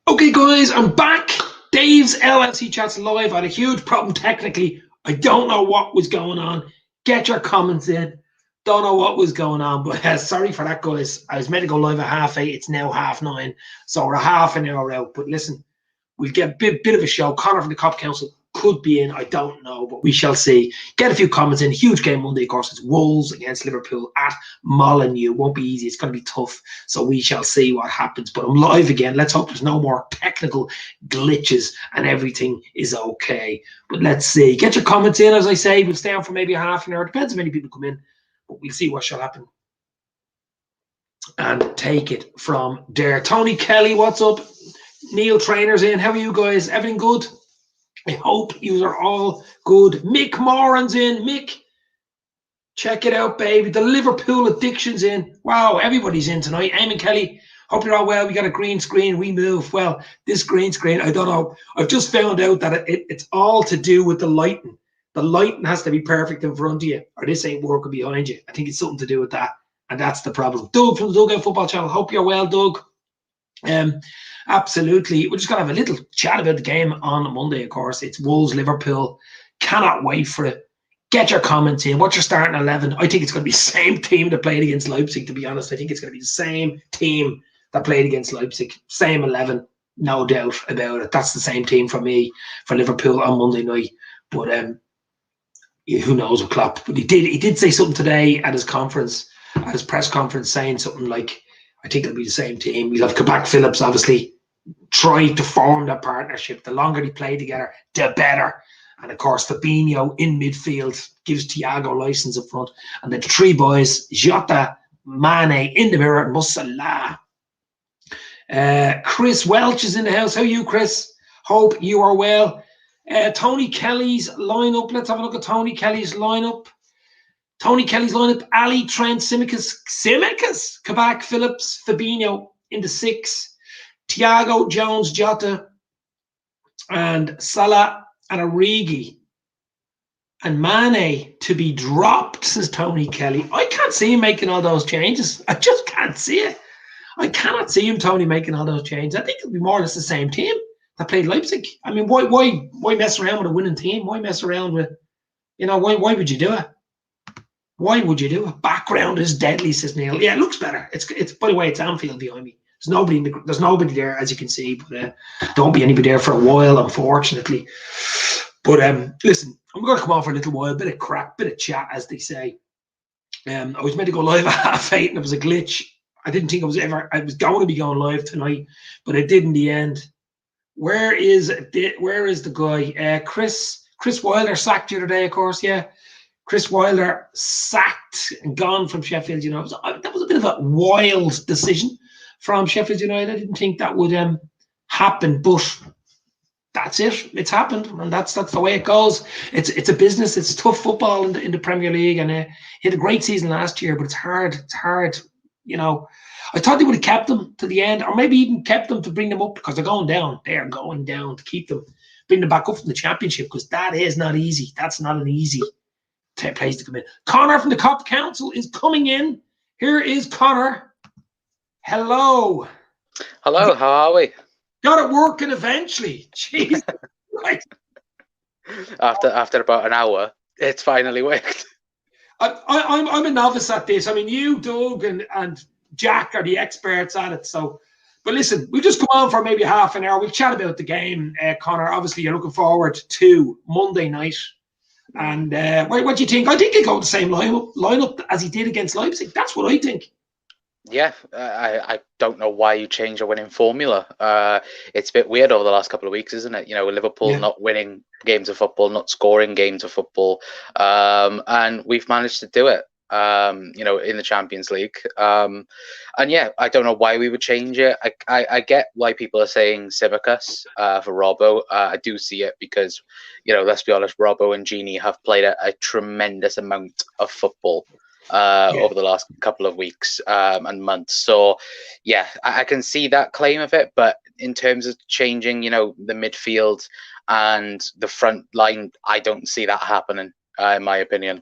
Okay, guys, I'm back. Dave's LLC Chat's live. I had a huge problem technically. I don't know what was going on. Get your comments in. Don't know what was going on, but sorry for that, guys. I was meant to go live at 8:30. It's now 9:30, so we're half an hour out. But listen, we'll get a bit of a show. Connor from the Cop Council could be in. I don't know, but we shall see. Get a few comments in. Huge game Monday, of course. It's Wolves against Liverpool at Molineux. Won't be easy. It's going to be tough. So we shall see what happens. But I'm live again. Let's hope there's no more technical glitches and everything is okay. But let's see. Get your comments in. As I say, we'll stay on for maybe half an hour. Depends how many people come in. But we'll see what shall happen. And take it from there. Tony Kelly, what's up? Neil Trainer's in. How are you guys? Everything good? I hope you are all good. Mick Moran's in. Mick, check it out, baby. The Liverpool Addiction's in. Wow, everybody's in tonight. Eamon Kelly, hope you're all well. We got a green screen. We move. Well, this green screen, I don't know. I've just found out that it's all to do with the lighting. The lighting has to be perfect in front of you, or this ain't working behind you. I think it's something to do with that, and that's the problem. Doug from the Dugout Football Channel, hope you're well, Doug. Absolutely. We're just going to have a little chat about the game on Monday, of course. It's Wolves, Liverpool. Cannot wait for it. Get your comments in. What's your starting 11? I think it's going to be the same team that played against Leipzig, to be honest. I think it's going to be the same team that played against Leipzig. Same 11, no doubt about it. That's the same team for me, for Liverpool on Monday night. But who knows with Klopp. But he did say something today at his press conference, saying something like, I think it'll be the same team. We'll have Kabak Phillips, obviously, try to form that partnership. The longer they play together, the better. And of course, Fabinho in midfield gives Thiago license up front. And the three boys, Jota, Mane in the mirror, and Musala. Chris Welch is in the house. How are you, Chris? Hope you are well. Tony Kelly's lineup. Let's have a look at Tony Kelly's lineup. Tony Kelly's lineup: Ali, Trent, Tsimikas, Kabak, Phillips, Fabinho in the 6, Thiago, Jones, Jota, and Salah and Origi. And Mane to be dropped, says Tony Kelly. I can't see him making all those changes. I just can't see it. I cannot see him, Tony, making all those changes. I think it'll be more or less the same team that played Leipzig. I mean, why mess around with a winning team? Why mess around with, why would you do it? Why would you do it? Background is deadly, says Neil. Yeah, it looks better. It's by the way, it's Anfield behind me. There's nobody there, as you can see, but there won't be anybody there for a while, unfortunately. But listen, I'm going to come on for a little while, bit of crack, bit of chat, as they say. I was meant to go live at 8:30, and it was a glitch. I didn't think I was going to be going live tonight, but I did in the end. Where is the guy? Chris Wilder sacked the other day, of course. Yeah. Chris Wilder sacked and gone from Sheffield United. That was a bit of a wild decision from Sheffield United. I didn't think that would happen, but that's it. It's happened, and that's the way it goes. It's a business. It's tough football in the Premier League, and he had a great season last year, but it's hard. It's hard. I thought they would have kept them to the end, or maybe even kept them to bring them up, because they're going down. They are going down to keep them, bring them back up from the Championship, because that is not easy. That's not an easy place to come in. Connor from the Cop Council is coming in. Here is Connor. Hello. Hello, how are we? Got it working eventually. Jeez. Right. After about an hour, it's finally worked. I'm a novice at this. I mean, you, Doug, and Jack are the experts at it. So, but listen, we'll just come on for maybe half an hour. We'll chat about the game, Connor. Obviously, you're looking forward to Monday night. And what do you think? I think he'll go with the same lineup as he did against Leipzig. That's what I think. Yeah, I don't know why you change a winning formula. It's a bit weird over the last couple of weeks, isn't it? Liverpool not winning games of football, not scoring games of football, and we've managed to do it. In the Champions League. And yeah, I don't know why we would change it. I get why people are saying Tsimikas for Robbo. I do see it because, let's be honest, Robbo and Gini have played a tremendous amount of football over the last couple of weeks and months. So yeah, I can see that claim of it, but in terms of changing, the midfield and the front line, I don't see that happening, in my opinion.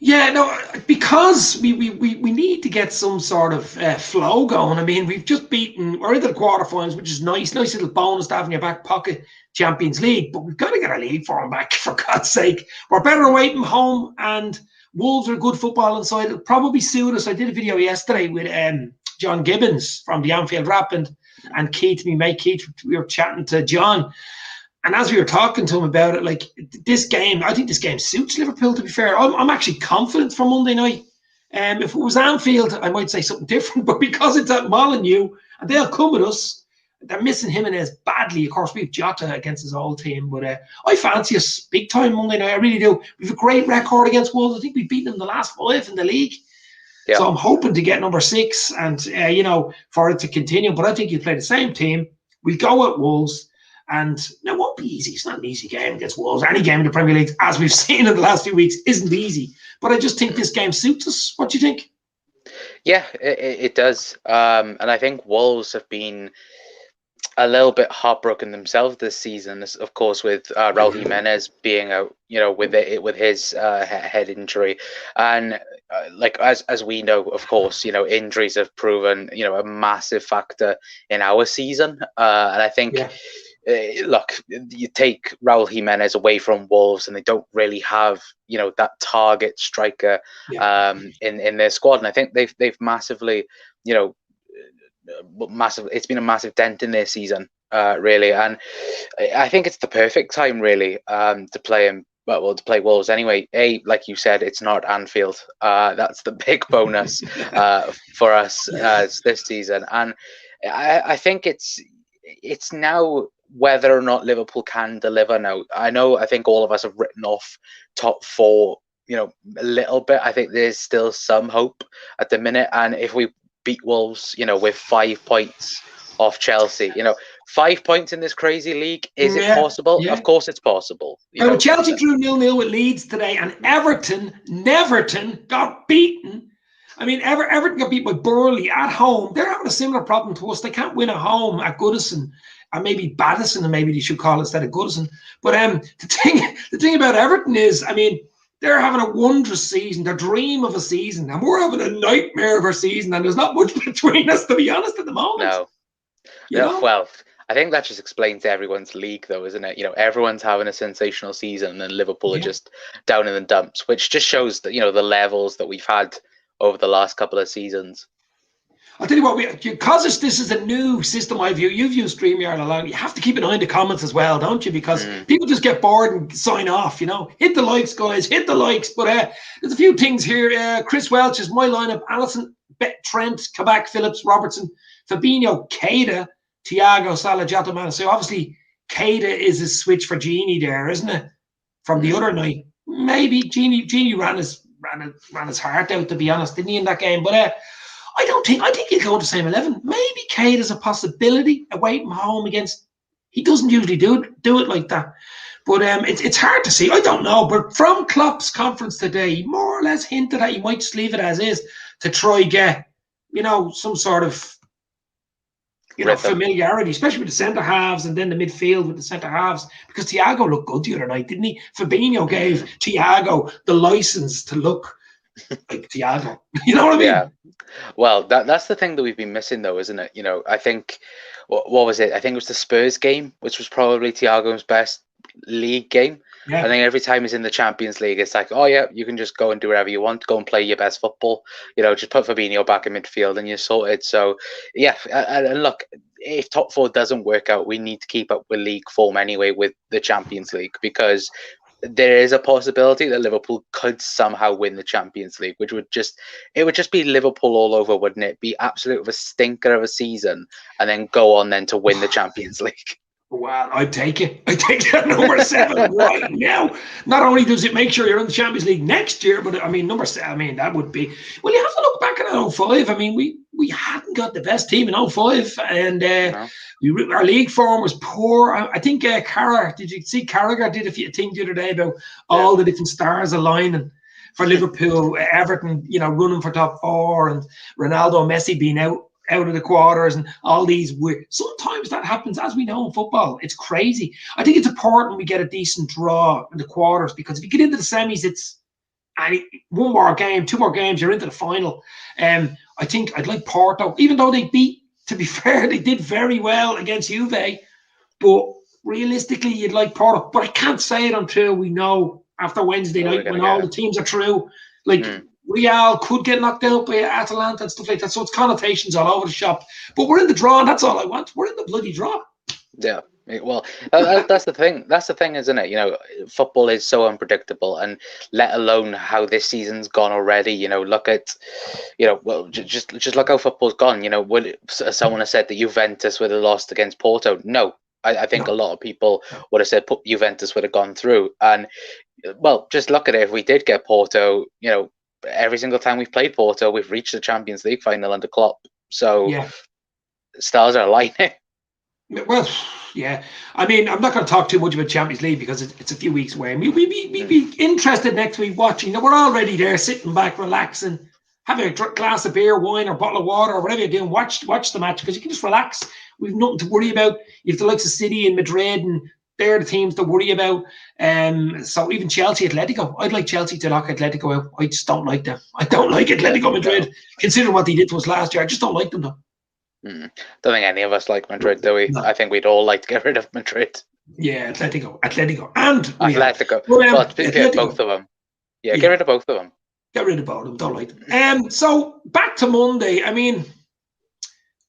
Yeah, no, because we need to get some sort of flow going. I mean, we're into the quarterfinals, which is nice little bonus to have in your back pocket, Champions League, but we've got to get our league form back, for God's sake. We're better away from home, and Wolves are good football inside. It'll probably suit us. I did a video yesterday with John Gibbons from the Anfield Rap and Keith, me mate Keith. We were chatting to John. And as we were talking to him about it, like this game, I think this game suits Liverpool, to be fair. I'm actually confident for Monday night. If it was Anfield, I might say something different, but because it's at Molineux and they'll come with us, they're missing Jimenez badly. Of course, we have Jota against his old team, but I fancy us big time Monday night. I really do. We have a great record against Wolves. I think we've beaten them the last 5 in the league. Yeah. So I'm hoping to get number 6 and, for it to continue. But I think you play the same team. We go at Wolves. And it won't be easy. It's not an easy game against Wolves. Any game in the Premier League, as we've seen in the last few weeks, isn't easy. But I just think this game suits us. What do you think? Yeah, it does. And I think Wolves have been a little bit heartbroken themselves this season, of course, with Raul Jimenez being out, with his head injury, and as we know, of course, injuries have proven a massive factor in our season, and I think. Yeah. Look, you take Raul Jimenez away from Wolves, and they don't really have that target striker in their squad, and I think they've massively it's been a massive dent in their season, really, and I think it's the perfect time really to play him. Well, to play Wolves anyway. Like you said, it's not Anfield. That's the big bonus for us this season, and I think it's now whether or not Liverpool can deliver. Now, I think all of us have written off top 4, a little bit. I think there's still some hope at the minute. And if we beat Wolves, with 5 points off Chelsea, 5 points in this crazy league, is it possible? Yeah. Of course it's possible. Chelsea drew 0-0 with Leeds today, and Neverton got beaten. I mean, Everton got beat by Burnley at home. They're having a similar problem to us. They can't win at home at Goodison. And maybe Baddison, and maybe they should call it instead of Goodison. But the thing about Everton is, I mean, they're having a wondrous season, their dream of a season, and we're having a nightmare of a season, and there's not much between us, to be honest, at the moment. No. Well, I think that just explains everyone's league, though, isn't it? Everyone's having a sensational season, and Liverpool are just down in the dumps, which just shows that, the levels that we've had over the last couple of seasons. I'll tell you what, because this is a new system I've used, you've used StreamYard a lot, you have to keep an eye on the comments as well, don't you? Because people just get bored and sign off, Hit the likes, guys, hit the likes. But there's a few things here. Chris Welch is my lineup. Allison, Trent, Kabak, Phillips, Robertson, Fabinho, Keita, Thiago, Salah, Jota, Man. So obviously, Keita is a switch for Genie there, isn't it? From the other night. Maybe Genie ran his heart out, to be honest, didn't he, in that game? But I think he'll go with the same 11. Maybe Cade is a possibility away from home against. He doesn't usually do it like that. But it's hard to see. I don't know. But from Klopp's conference today, he more or less hinted that he might just leave it as is to try get, some sort of, familiarity, especially with the centre halves and then the midfield with the centre halves. Because Thiago looked good the other night, didn't he? Fabinho gave Thiago the license to look like Thiago. You know what I mean? Yeah. Well, that's the thing that we've been missing, though, isn't it? I think, what was it? I think it was the Spurs game, which was probably Thiago's best league game. Yeah. I think every time he's in the Champions League, it's like, oh yeah, you can just go and do whatever you want, go and play your best football. Just put Fabinho back in midfield and you're sorted. So yeah, and look, if top 4 doesn't work out, we need to keep up with league form anyway with the Champions League, because there is a possibility that Liverpool could somehow win the Champions League, which would just be Liverpool all over, wouldn't it? Be absolute of a stinker of a season, and then go on then to win the Champions League. Well, I'd take it. I'd take that number 7 right now. Not only does it make sure you're in the Champions League next year, but I mean, number 7, I mean, that would be. Well, you have to look back at 05. I mean, we hadn't got the best team in 05, and our league form was poor. I think did you see Carragher did a thing the other day about all the different stars aligning for Liverpool, Everton, running for top 4, and Ronaldo, Messi being out of the quarters, and all these sometimes that happens, as we know in football. It's crazy. I think it's important we get a decent draw in the quarters, because if you get into the semis, And one more game, two more games, you're into the final. I think I'd like Porto, even though they beat, to be fair, they did very well against Juve. But realistically, you'd like Porto. But I can't say it until we know after Wednesday night when all the teams are through. Like Real could get knocked out by Atalanta and stuff like that. So it's connotations all over the shop. But we're in the draw, and that's all I want. We're in the bloody draw. Yeah. Well, that's the thing. That's the thing, isn't it? You know, football is so unpredictable, and let alone how this season's gone already. You know, look at, well, just look how football's gone. You know, would someone has said that Juventus would have lost against Porto? No, I think a lot of people would have said Juventus would have gone through. And well, just look at it. If we did get Porto, every single time we've played Porto, we've reached the Champions League final under Klopp. So stars are aligning. Well, yeah. I mean, I'm not going to talk too much about Champions League because it's a few weeks away. We'd be interested next week watching. We're already there, sitting back, relaxing, having a glass of beer, wine, or bottle of water, or whatever you're doing. Watch the match because you can just relax. We've nothing to worry about. You have the likes of City and Madrid, and they're the teams to worry about. So even Chelsea, Atletico. I'd like Chelsea to knock Atletico out. I just don't like them. I don't like Atletico Madrid, considering what they did to us last year. I just don't like them, though. Don't think any of us like Madrid, do we? No. I think we'd all like to get rid of Madrid. Yeah, Atletico, and Atletico. Well, Atletico. Both of them. Yeah, get rid of both of them. Get rid of both of them. Don't like them. So back to Monday. I mean,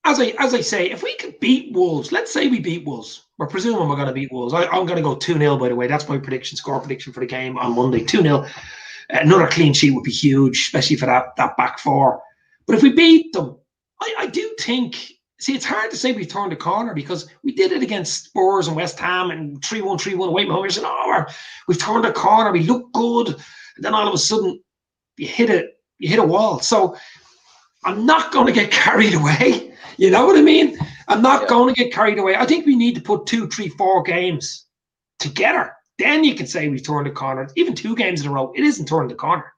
as I say, if we could beat Wolves, let's say we beat Wolves. We're presuming we're going to beat Wolves. I'm going to go 2-0, by the way. That's my score prediction for the game on Monday. 2-0. Another clean sheet would be huge, especially for that back four. But if we beat them, I do think, see, it's hard to say we've turned the corner because we did it against Spurs and West Ham and 3-1 away from home. You're saying, we've turned the corner, we look good. And then all of a sudden, you hit a wall. So I'm not going to get carried away. You know what I mean? I'm not going to get carried away. I think we need to put 2, 3, 4 games together. Then you can say we've turned the corner. Even 2 games in a row, it isn't turning the corner.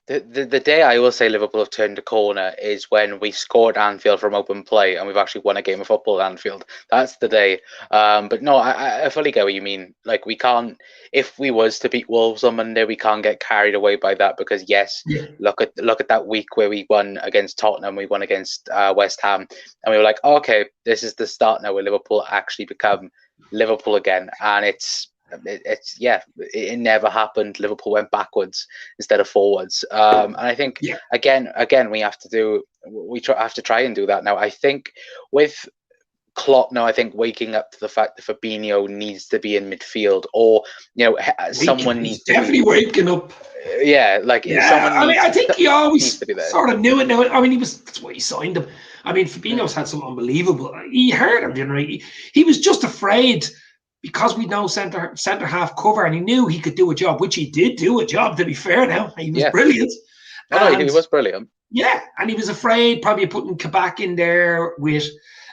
The day I will say Liverpool have turned a corner is when we scored Anfield from open play and we've actually won a game of football at Anfield. That's the day. But no, I fully get what you mean. Like, we can't, if we was to beat Wolves on Monday, we can't get carried away by that because look at that week where we won against Tottenham, we won against West Ham, and we were like, okay, this is the start now where Liverpool actually become Liverpool again, and it never happened. Liverpool went backwards instead of forwards, and I think again we have to try and do that now. I think with Klopp now, I think waking up to the fact that Fabinho needs to be in midfield, or someone needs to definitely waking up. I think he always sort of knew it. Now, I mean, that's why he signed him. I mean, Fabinho's had some unbelievable. He heard him, didn't he? He was just afraid. Because we know centre half cover, and he knew he could do a job, which he did do a job. To be fair, now he was brilliant. He was brilliant. Yeah, and he was afraid probably putting Kabak in there with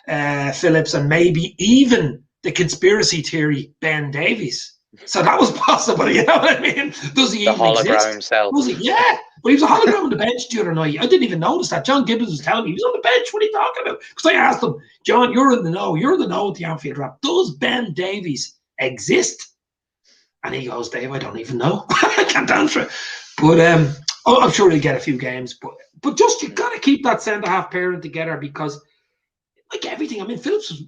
Phillips, and maybe even the conspiracy theory Ben Davies. So that was possible. You know what I mean? Does he even hologram exist? himself? Was he? Yeah, but he was a hologram on the bench the other night. I didn't even notice that. John Gibbons was telling me he was on the bench. What are you talking about? Because I asked him, John, you're in the know. You're in the know with the Anfield Rap. Does Ben Davies exist? And he goes, Dave, I don't even know. I can't answer it. But I'm sure he'll get a few games. But just you got to keep that centre half pairing together because, like everything, I mean, Phillips was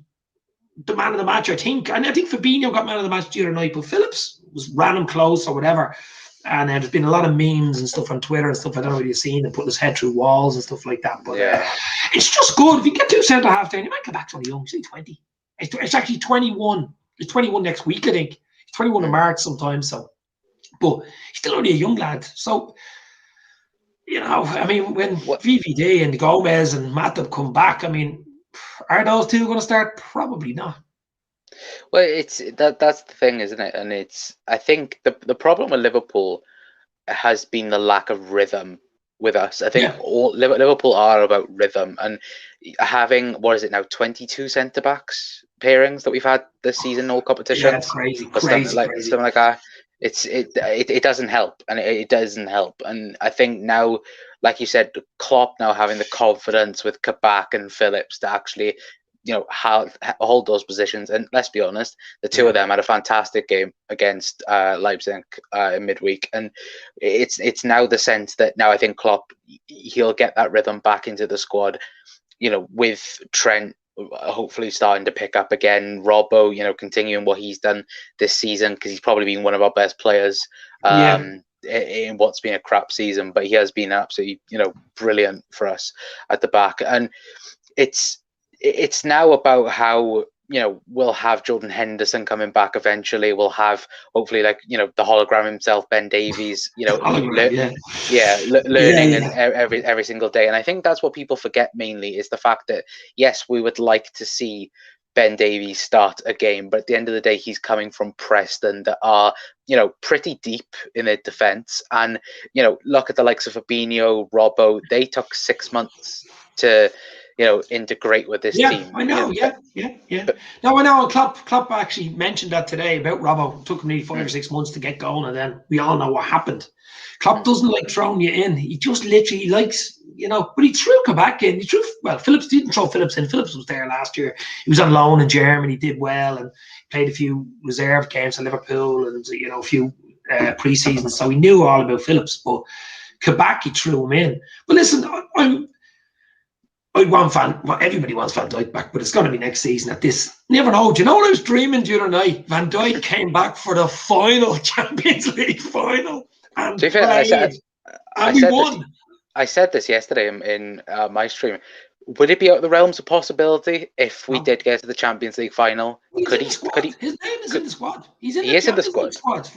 the man of the match, I think. And I think Fabinho got man of the match the other night, but Phillips was random close or whatever. And there's been a lot of memes and stuff on Twitter and stuff I don't know if you've seen, and putting his head through walls and stuff like that. But it's just good. If you get 2 centre half down, you might come back to young. He's only 20. It's actually 21. It's 21 next week, I think. He's 21 in March sometimes. So, but he's still only a young lad. So, I mean, when VVD and Gomez and Matip come back, I mean, are those 2 going to start? Probably not. Well, that's the thing, isn't it? And I think the problem with Liverpool has been the lack of rhythm with us. I think Liverpool are about rhythm, and having, what is it now, 22 centre backs pairings that we've had this season, all competitions. Yeah, it's crazy. Something like that. It doesn't help, and it doesn't help. And I think now, like you said, Klopp now having the confidence with Kabak and Phillips to actually hold those positions. And let's be honest, the two of them had a fantastic game against Leipzig in midweek, and it's now the sense that now I think Klopp, he'll get that rhythm back into the squad, with Trent hopefully starting to pick up again, Robbo, continuing what he's done this season, because he's probably been one of our best players in what's been a crap season, but he has been absolutely brilliant for us at the back. And it's now about how we'll have Jordan Henderson coming back eventually. We'll have hopefully the hologram himself, Ben Davies, learning and every single day. And I think that's what people forget mainly, is the fact that yes, we would like to see Ben Davies start a game, but at the end of the day, he's coming from Preston that are pretty deep in their defence. And look at the likes of Fabinho, Robbo. They took 6 months to integrate with this team. I know. No, I know. And Klopp actually mentioned that today about Robbo. It took him nearly 5 or 6 months to get going, and then we all know what happened. Klopp doesn't like throwing you in. He just literally likes, but he threw Kabak in. Phillips didn't throw Phillips in. Phillips was there last year. He was on loan in Germany, did well, and played a few reserve games at Liverpool and a few pre-seasons. So he knew all about Phillips, but Kabak, he threw him in. But listen, everybody wants Van Dijk back, but it's going to be next season at this. Never know. Do you know what I was dreaming the other night? Van Dijk came back for the final Champions League final and we won. I said this yesterday in my stream. Would it be out of the realms of possibility if we did get to the Champions League final? His name is in the squad. He is in the squad.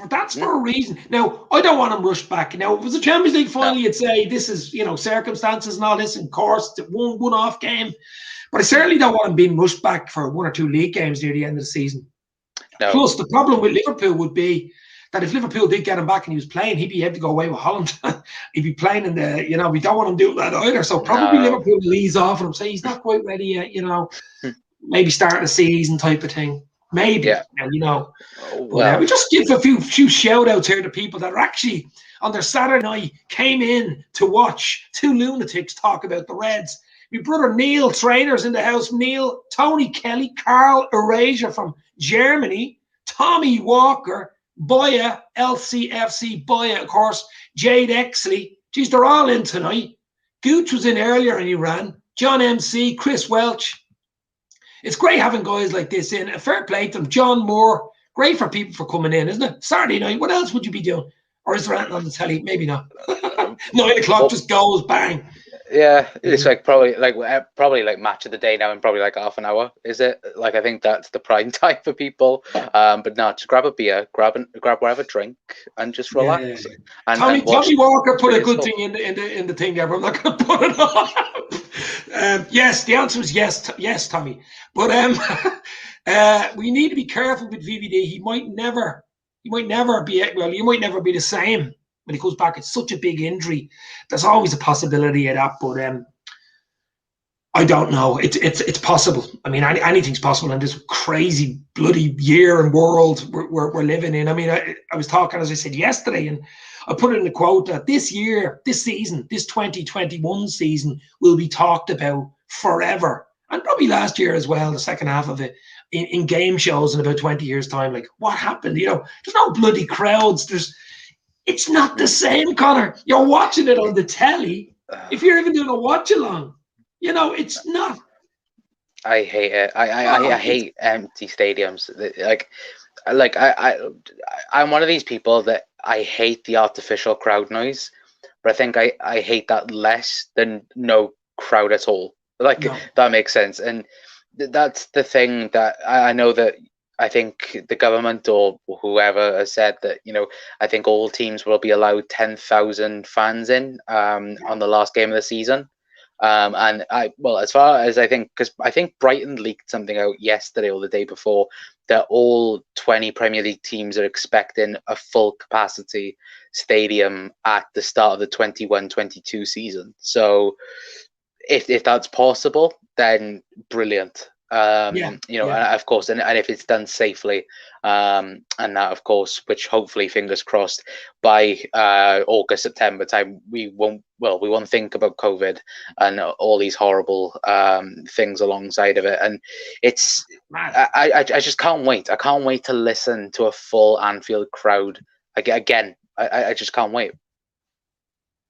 That's for a reason. Now, I don't want him rushed back. Now, if it was a Champions League final, you'd say this is, circumstances and all this, and of course, it's a one-off game. But I certainly don't want him being rushed back for 1 or 2 league games near the end of the season. No. Plus, the problem with Liverpool would be that if Liverpool did get him back and he was playing, he'd be able to go away with Holland. He'd be playing in the, we don't want him doing that either. So probably Liverpool will ease off and say he's not quite ready yet, maybe start the season type of thing. Maybe, we just give a few shout outs here to people that are actually on their Saturday night came in to watch 2 lunatics talk about the Reds. My brother Neil Trainer's in the house. Neil, Tony Kelly, Carl Erasure from Germany, Tommy Walker, Boya, LCFC Boya, of course, Jade Exley. Geez, they're all in tonight. Gooch was in earlier and he ran. John MC, Chris Welch. It's great having guys like this in. A fair play to them. John Moore. Great for people for coming in, isn't it? Saturday night, what else would you be doing? Or is there anything on the telly? Maybe not. 9 o'clock just goes, bang. Yeah, it's probably match of the day now in probably half an hour. Is it? I think that's the prime time for people. But no, just grab a beer, grab whatever drink, and just relax. Yeah. And Tommy Walker put a good thing in the thing there, but I'm not going to put it on. Yes, the answer is yes, Tommy. But we need to be careful with VVD. You might never be the same. When he comes back, it's such a big injury. There's always a possibility of that, but I don't know. It's possible. I mean, anything's possible in this crazy bloody year and world we're living in. I mean, I was talking, as I said yesterday, and I put it in the quote that this season, this 2021 season will be talked about forever, and probably last year as well, the second half of it, in game shows in about 20 years' time. Like, what happened? There's no bloody crowds. It's not the same, Connor. You're watching it on the telly. If you're even doing a watch along, it's not. I hate it. I hate empty stadiums. I'm one of these people that I hate the artificial crowd noise, but I think I hate that less than no crowd at all. That makes sense. And that's the thing that I know that I think the government or whoever has said that, I think all teams will be allowed 10,000 fans in on the last game of the season. And as far as I think, because I think Brighton leaked something out yesterday or the day before that all 20 Premier League teams are expecting a full capacity stadium at the start of the 21-22 season. So if that's possible, then brilliant. You know, and of course, and if it's done safely, and that, of course, which hopefully, fingers crossed, by August, September time, we won't think about COVID and all these horrible things alongside of it. And it's, I just can't wait. I can't wait to listen to a full Anfield crowd again. I just can't wait.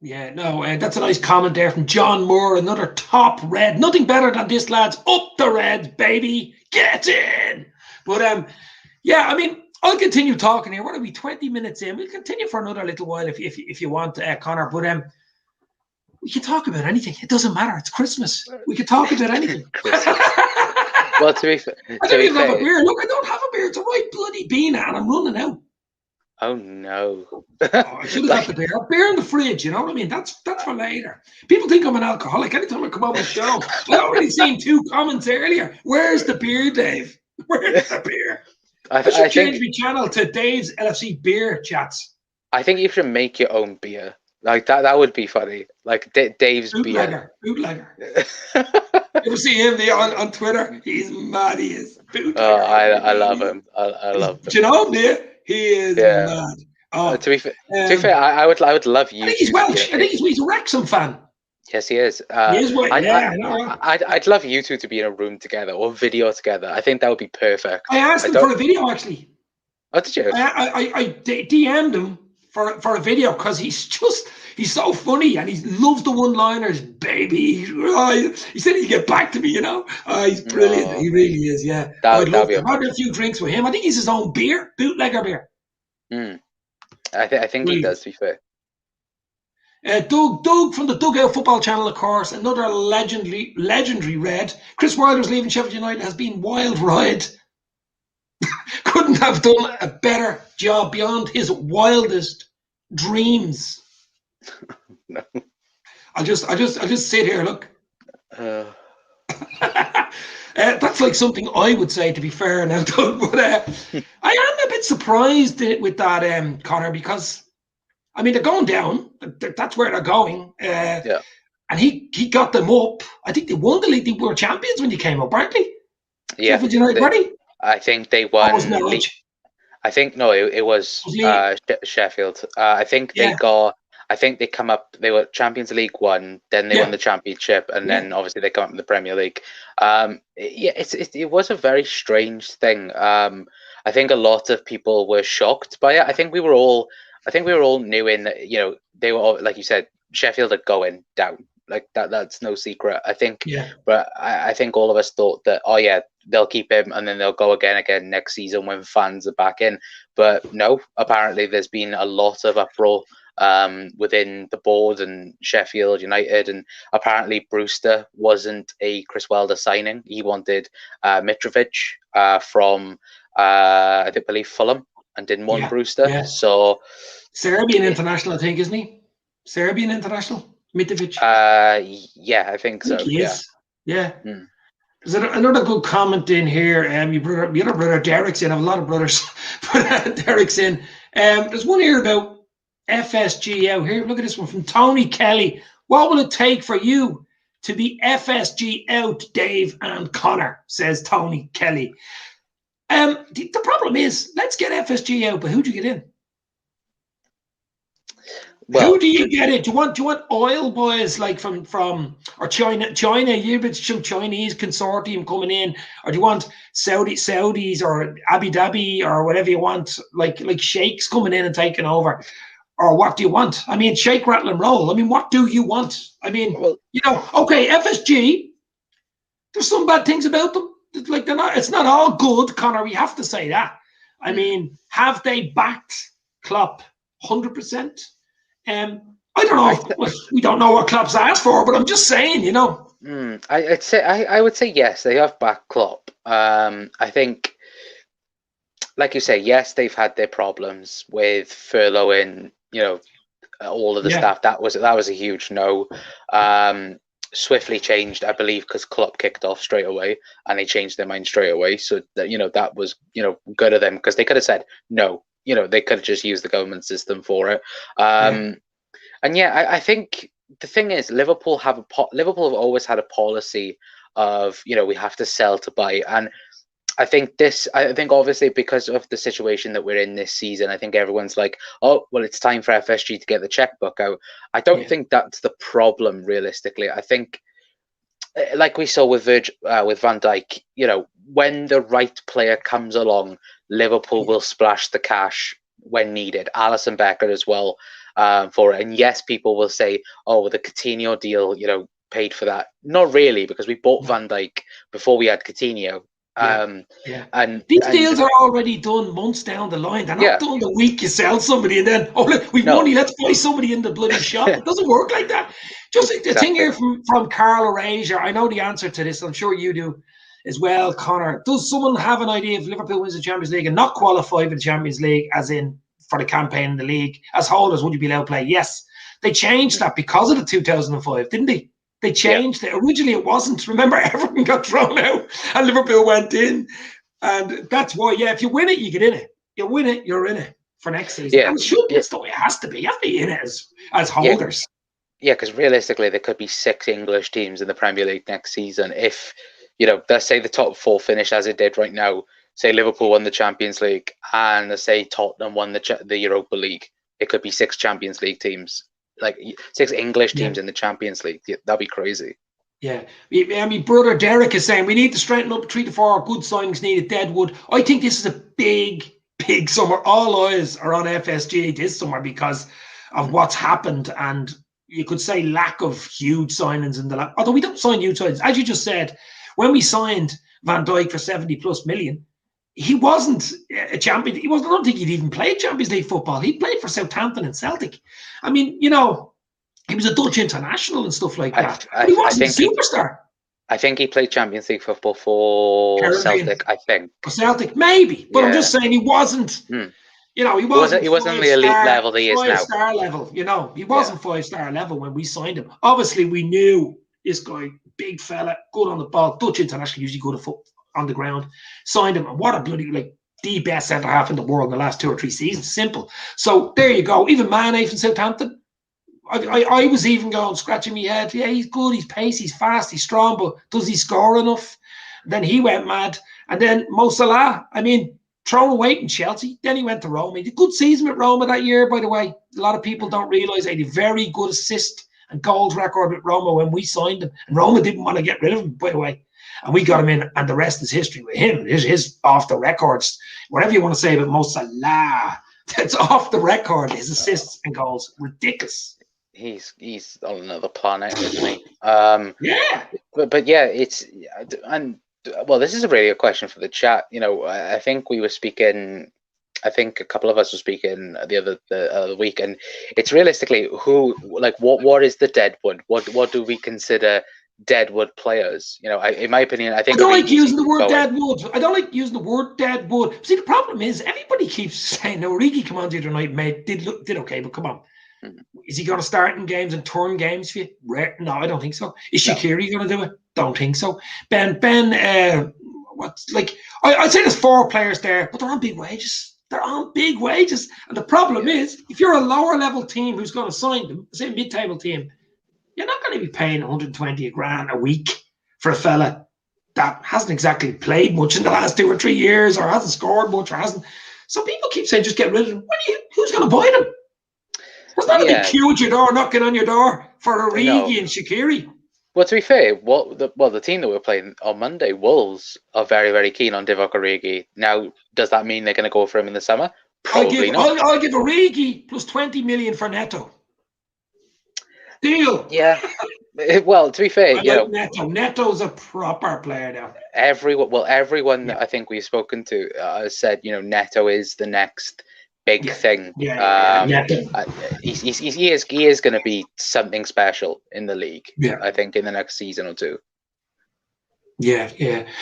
Yeah, no, that's a nice comment there from John Moore, another top red. Nothing better than this, lads. Up the Reds, baby. Get in. But yeah, I mean, I'll continue talking here. What are we, 20 minutes in? We'll continue for another little while if you want, Connor. But we can talk about anything. It doesn't matter. It's Christmas. We can talk about anything. Well, to be fair, I don't even have a beer. Look, I don't have a beer. It's a right bloody bean, and I'm running out. Oh no! I should have got the beer. Beer in the fridge, you know what I mean? That's for later. People think I'm an alcoholic. Anytime I come on the show, I already seen 2 comments earlier. Where's the beer, Dave? Where's the beer? I should change my channel to Dave's LFC Beer Chats. I think you should make your own beer. Like that would be funny. Like Dave's bootlegger, beer. Bootlegger. You ever see him on Twitter? He's mad. He is. Bootlegger. Oh, I love him. I love him. Do you know him, do you? He is mad. Oh, to be fair, I would love you. I think he's Welsh. I think he's a Wrexham fan. Yes, he is. He is Welsh. I'd love you two to be in a room together or video together. I think that would be perfect. I asked him for a video, actually. Oh, did you? I DM'd him for a video because he's so funny and he loves the one-liners, baby. He said he'd get back to me, you know. He's brilliant. He really is, yeah. I'd love to have a few drinks with him. I think he's his own beer, bootlegger beer. I think he does, to be fair. Doug from the Dugout Football Channel, of course, another legendary Red. Chris Wilder's leaving Sheffield United has been wild ride. Couldn't have done a better job beyond his wildest dreams. No. I'll just sit here. Look. That's like something I would say, to be fair now, Doug. But I am a bit surprised with that, Connor, because I mean they're going down. That's where they're going. Yeah. And he got them up. I think they won the league. They were champions when they came up, aren't they? Yeah. Sheffield United, ready? I think they won. I think no, it was Sheffield. I think they got. I think they come up. They were Champions League 1, then they won the Championship, and then obviously they come up in the Premier League. It was a very strange thing. I think a lot of people were shocked by it. I think we were all knowing that, you know, they were all, like you said, Sheffield are going down. Like that's no secret. I think, but I think all of us thought that, oh yeah, they'll keep him and then they'll go again next season when fans are back in. But no, apparently there's been a lot of uproar within the board and Sheffield United, and apparently Brewster wasn't a Chris Wilder signing. He wanted Mitrovic from I believe Fulham, and didn't want Brewster. Yeah. So Serbian international, I think, isn't he? Serbian international, Mitrovic. Yeah, I think so. Yeah. There's another good comment in here. Your other brother Derek's in. I have a lot of brothers, but Derek's in. There's one here about FSG out here. Look at this one from Tony Kelly. What will it take for you to be FSG out, Dave and Connor? Says Tony Kelly. The problem is, let's get FSG out, but who do you get in? Well, who do you get it? Do you want oil boys like from or China? You have some Chinese consortium coming in, or do you want Saudis or Abu Dhabi or whatever you want, like sheikhs coming in and taking over? Or what do you want? I mean, shake, rattle, and roll. I mean, what do you want? I mean, you know, okay, FSG, there's some bad things about them. Like it's not all good, Connor. We have to say that. I mean, have they backed Klopp 100%? I don't know. We don't know what Klopp's asked for, but I'm just saying, you know. I would say yes, they have backed Klopp. I think, like you say, yes, they've had their problems with furloughing, you know, all of the staff. That was a huge no. Swiftly changed, I believe, because Klopp kicked off straight away, and they changed their mind straight away. So that, you know, that was, you know, good of them, because they could have said no. You know, they could have just used the government system for it. And I think the thing is, Liverpool have always had a policy of, we have to sell to buy. And I think obviously because of the situation that we're in this season, I think everyone's like, oh, well, it's time for FSG to get the checkbook out. I don't think that's the problem, realistically. I think, like we saw with with Van Dijk, when the right player comes along, Liverpool will splash the cash when needed. Alisson Becker as well for it. And yes, people will say, oh, the Coutinho deal, paid for that. Not really, because we bought Van Dijk before we had Coutinho. And these deals are already done months down the line. They're not done the week you sell somebody and then, look, we've money, let's buy somebody in the bloody shop. It doesn't work like that. Just the thing here from Carl Arasia, I know the answer to this. I'm sure you do as well, Connor. Does someone have an idea if Liverpool wins the Champions League and not qualify for the Champions League, as in for the campaign in the league, as holders, would you be allowed to play? Yes. They changed that because of the 2005, didn't they? They changed it. Originally, it wasn't. Remember, Everton got thrown out and Liverpool went in. And that's why, if you win it, you get in it. You win it, you're in it for next season. And it should be. It's the way it has to be. You have to be in it as holders. Yeah, because realistically, there could be 6 English teams in the Premier League next season. If, let's say the top 4 finish as it did right now, say Liverpool won the Champions League and let's say Tottenham won the Europa League, it could be 6 Champions League teams. Like 6 English teams in the Champions League. That'd be crazy. Yeah. I mean, brother Derek is saying we need to strengthen up 3 to 4 good signings needed. Deadwood. I think this is a big summer. All eyes are on FSG this summer because of what's happened, and you could say lack of huge signings in the although we don't sign huge signings. As you just said, when we signed Van Dijk for 70+ million, he wasn't a champion. I don't think he'd even played Champions League football. He played for Southampton and Celtic. I mean, he was a Dutch international and stuff like that. But he wasn't a superstar. I think he played Champions League football for Caribbean. Celtic, I think. For Celtic, maybe. But I'm just saying he wasn't, he wasn't the elite level that he is now. 5-star level, he wasn't 5-star level when we signed him. Obviously, we knew this guy, big fella, good on the ball, Dutch international, usually good at foot on the ground, signed him, and what a bloody, the best centre-half in the world in the last 2 or 3 seasons. Simple. So there you go. Even Mane from Southampton, I was even going, scratching my head, he's good, he's pacey, he's fast, he's strong, but does he score enough? Then he went mad. And then Mo Salah, I mean, thrown away in Chelsea, then he went to Roma. He did a good season with Roma that year, by the way. A lot of people don't realise he had a very good assist and goals record with Roma when we signed him. And Roma didn't want to get rid of him, by the way. And we got him in, and the rest is history with him. His off the records, whatever you want to say about Mo Salah, that's off the record. His assists and goals, ridiculous. He's on another planet, isn't he? But it's this is a really good question for the chat. I think we were speaking. I think a couple of us were speaking the other week, and it's realistically what is the deadwood? What do we consider deadwood players? In my opinion, I don't like using the word deadwood. I don't like using the word deadwood. See, the problem is everybody keeps saying, "No, Origi come on the other night, mate, did okay, but come on, is he going to start in games and turn games for you? No, I don't think so. Is Shaqiri going to do it? Don't think so. Ben, I'd say there's 4 players there, but they're on big wages. And the problem is, if you're a lower level team who's going to sign them, say a mid-table team, you're not going to be paying 120 grand a week for a fella that hasn't exactly played much in the last 2 or 3 years, or hasn't scored much, or hasn't. So people keep saying, just get rid of them. Who's going to buy them? There's not a big queue at your door, knocking on your door for Origi and Shaqiri. Well, to be fair, the team that we're playing on Monday, Wolves, are very, very keen on Divock Origi. Now, does that mean they're going to go for him in the summer? Probably not. I'll give Origi plus 20 million for Neto. Deal. Yeah. Well, to be fair, Neto's a proper player now. Everyone that I think we've spoken to said, Neto is the next big thing. He is going to be something special in the league. I think in the next season or 2. Yeah.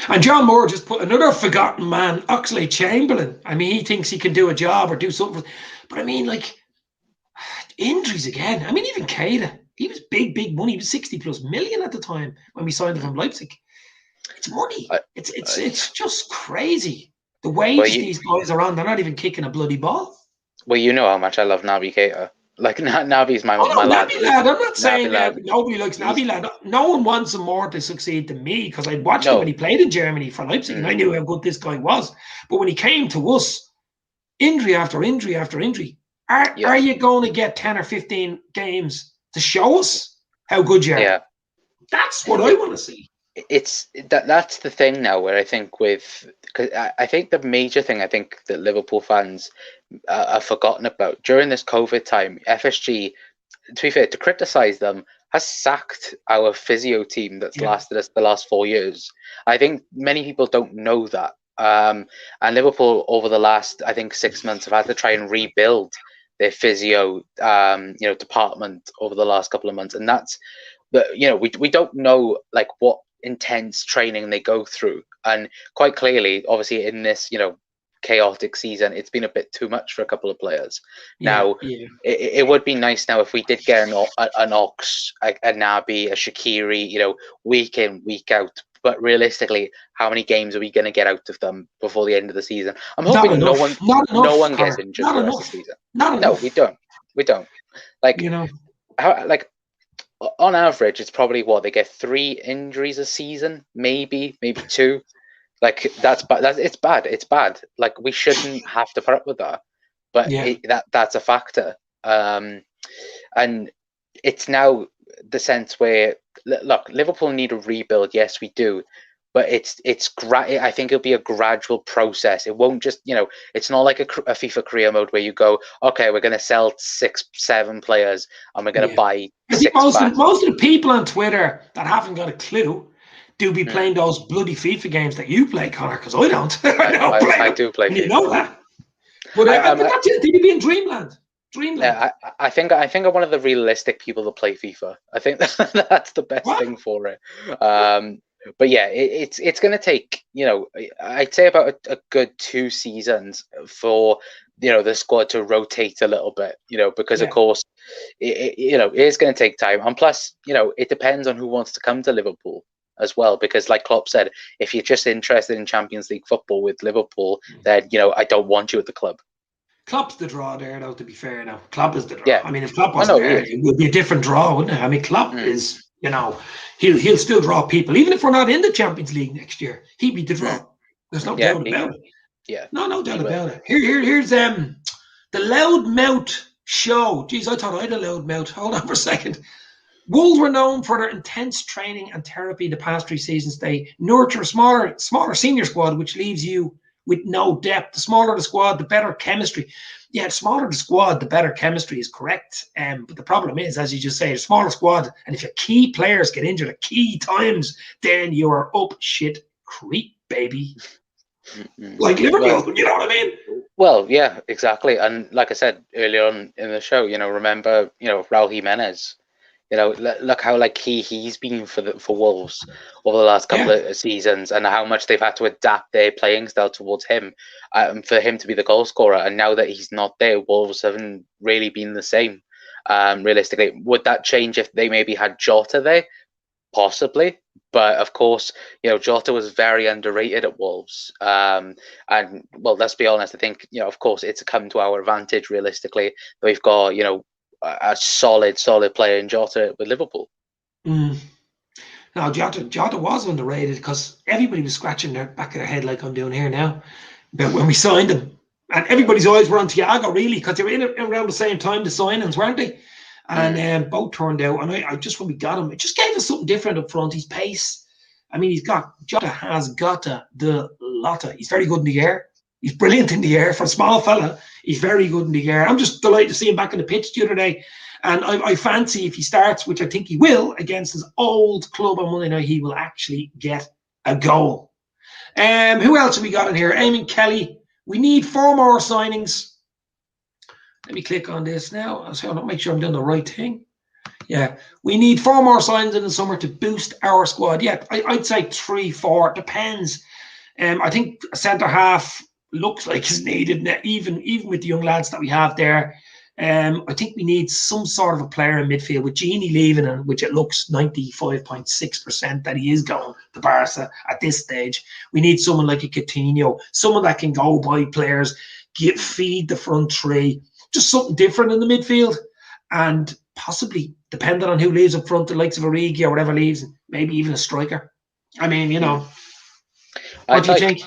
And John Moore just put another forgotten man, Oxlade-Chamberlain. I mean, he thinks he can do a job or do something, but I mean, injuries again. I mean, even Keita, he was big money. He was 60+ million at the time when we signed him from Leipzig. It's money. It's just crazy. The wages these guys are on, they're not even kicking a bloody ball. Well, you know how much I love Naby Keita. Like Naby's my Oh no, lad. Naby lad. I'm not saying Naby lad. nobody likes Naby lad. No one wants him more to succeed than me because I watched him when he played in Germany for Leipzig, and I knew how good this guy was. But when he came to us, injury after injury after injury, are you going to get 10 or 15 games to show us how good you are? Yeah, that's what I want to see. That's the thing now, where I think because I think the major thing I think that Liverpool fans have forgotten about during this COVID time, FSG, to be fair, to criticise them, has sacked our physio team that's lasted us the last 4 years. I think many people don't know that. And Liverpool over the last, I think, 6 months have had to try and rebuild their physio department over the last couple of months, and that's we don't know like what intense training they go through, and quite clearly, obviously, in this chaotic season, it's been a bit too much for a couple of players. It would be nice now if we did get an Ox, a Naby, a Shaqiri, week in, week out. But realistically, how many games are we going to get out of them before the end of the season? I'm hoping no one gets injured for the rest of the season. No, we don't. Like, on average, it's probably they get 3 injuries a season, maybe 2. Like that's bad. It's bad. Like we shouldn't have to put up with that, but that's a factor. And it's now the sense where look, Liverpool need a rebuild. Yes, we do, but I think it'll be a gradual process. It won't just it's not like a FIFA career mode where you go, okay, we're going to sell 6-7 players and we're going to buy 6 most of the people on Twitter that haven't got a clue do be playing those bloody FIFA games that you play, Connor, because I don't. I do play FIFA. You know that. But that's it. Did you be in Dreamland? Yeah, I think I'm one of the realistic people that play FIFA. I think that's the best thing for it. But yeah, it's going to take, I'd say about a good 2 seasons for, the squad to rotate a little bit, because of course, it is going to take time. And plus, it depends on who wants to come to Liverpool as well, because like Klopp said, if you're just interested in Champions League football with Liverpool, then, I don't want you at the club. Klopp's the draw there, though, to be fair now. Klopp is the draw. Yeah. I mean, if Klopp wasn't there, it would be a different draw, wouldn't it? I mean, Klopp is, he'll still draw people. Even if we're not in the Champions League next year, he'd be the draw. There's no doubt about it. Yeah. No doubt about it. Here's the Loudmouth Show. Jeez, I thought I had a loud mouth. Hold on for a second. Wolves were known for their intense training and therapy the past 3 seasons. They nurture a smaller senior squad, which leaves you with no depth. The smaller the squad, the better chemistry. Yeah, the smaller the squad, the better chemistry is correct. But the problem is, as you just say, the smaller squad, and if your key players get injured at key times, then you are up shit creek, baby. Like Liverpool, you know what I mean? Well, yeah, exactly. And like I said earlier on in the show, remember, Raul Jimenez. Look how key he's been for Wolves over the last couple of seasons, and how much they've had to adapt their playing style towards him, for him to be the goal scorer. And now that he's not there, Wolves haven't really been the same. Realistically, would that change if they maybe had Jota there? Possibly, but of course, Jota was very underrated at Wolves. And well, let's be honest. I think of course, it's come to our advantage. Realistically, we've got a solid player in Jota with Liverpool. Now, Jota was underrated because everybody was scratching their back of their head like I'm doing here now. But when we signed him, and everybody's eyes were on Thiago, really, because they were in around the same time, the signings, weren't they? And both turned out. And I just, when we got him, it just gave us something different up front. His pace. I mean, Jota has got the lotta. He's very good in the air. He's brilliant in the air. For a small fella, he's very good in the air. I'm just delighted to see him back in the pitch the other day. And I fancy if he starts, which I think he will, against his old club on Monday night, he will actually get a goal. Who else have we got in here? Eamon Kelly. We need 4 more signings. Let me click on this now. So I'll make sure I'm doing the right thing. Yeah, we need 4 more signings in the summer to boost our squad. Yeah, I'd say 3, 4. Depends. I think a centre half looks like it's needed, even with the young lads that we have there. I think we need some sort of a player in midfield with Gini leaving, which it looks 95.6% that he is going to Barca at this stage. We need someone like a Coutinho, someone that can go by players, feed the front 3, just something different in the midfield. and possibly, depending on who leaves up front, the likes of Origi or whatever leaves, maybe even a striker. I mean, what do you think?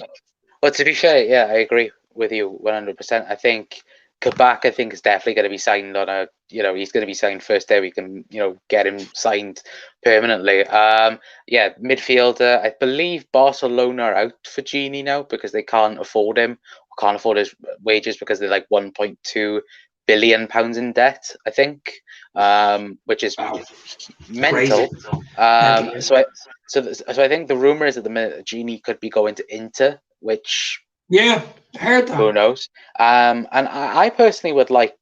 Well, to be fair, yeah, I agree with you 100%. I think Kabak, I think, is definitely going to be signed on a, he's going to be signed first day. We can, get him signed permanently. Yeah, midfielder, I believe Barcelona are out for Gini now because they can't afford him, or can't afford his wages because they're like 1.2 billion pounds in debt, I think, which is mental. So I think the rumor is at the minute that Gini could be going to Inter, which I heard that. Who knows? And I personally would like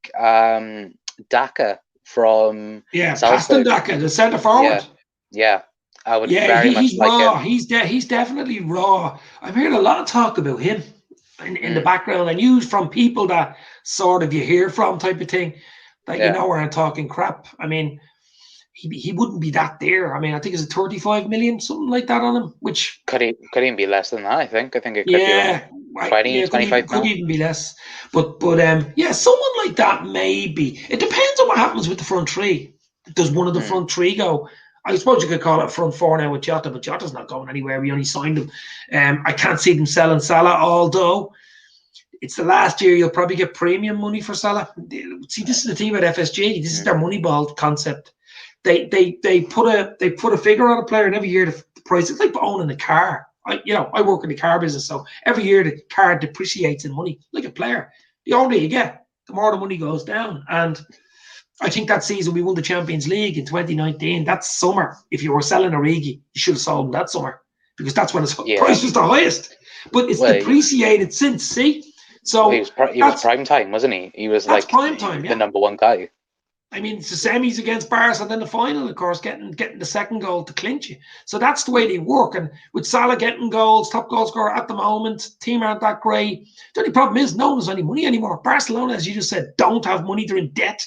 Daka from Paston Daka, the centre forward. Yeah, I would very much he's like raw. him. He's definitely raw. I'm hearing a lot of talk about him in the background, and you from people that sort of you hear from type of thing that aren't talking crap. I mean, he wouldn't be that there. I mean, I think it's a 35 million, something like that on him, which could even be less than that. I think it could be around 20, 25 could even be less. But someone like that maybe. It depends on what happens with the front three. Does one of the front three go? I suppose you could call it front four now with Jota, but Jota's not going anywhere. We only signed him. I can't see them selling Salah, although it's the last year you'll probably get premium money for Salah. See, this is the thing about FSG. This is their money ball concept. They put a figure on a player, and every year the price. It's like owning a car. I work in the car business, so every year the car depreciates in money, like a player. The older you get, the more the money goes down. And I think that season we won the Champions League in 2019. That summer, if you were selling Origi, you should have sold him that summer because that's when his price was the highest. But it's depreciated since. See, so he was prime time, wasn't he? He was like prime time, the number one guy. I mean, it's the semis against Barca, and then the final, of course, getting the second goal to clinch it. So that's the way they work. And with Salah getting goals, top goal scorer at the moment, team aren't that great. The only problem is no one has any money anymore. Barcelona, as you just said, don't have money. They're in debt.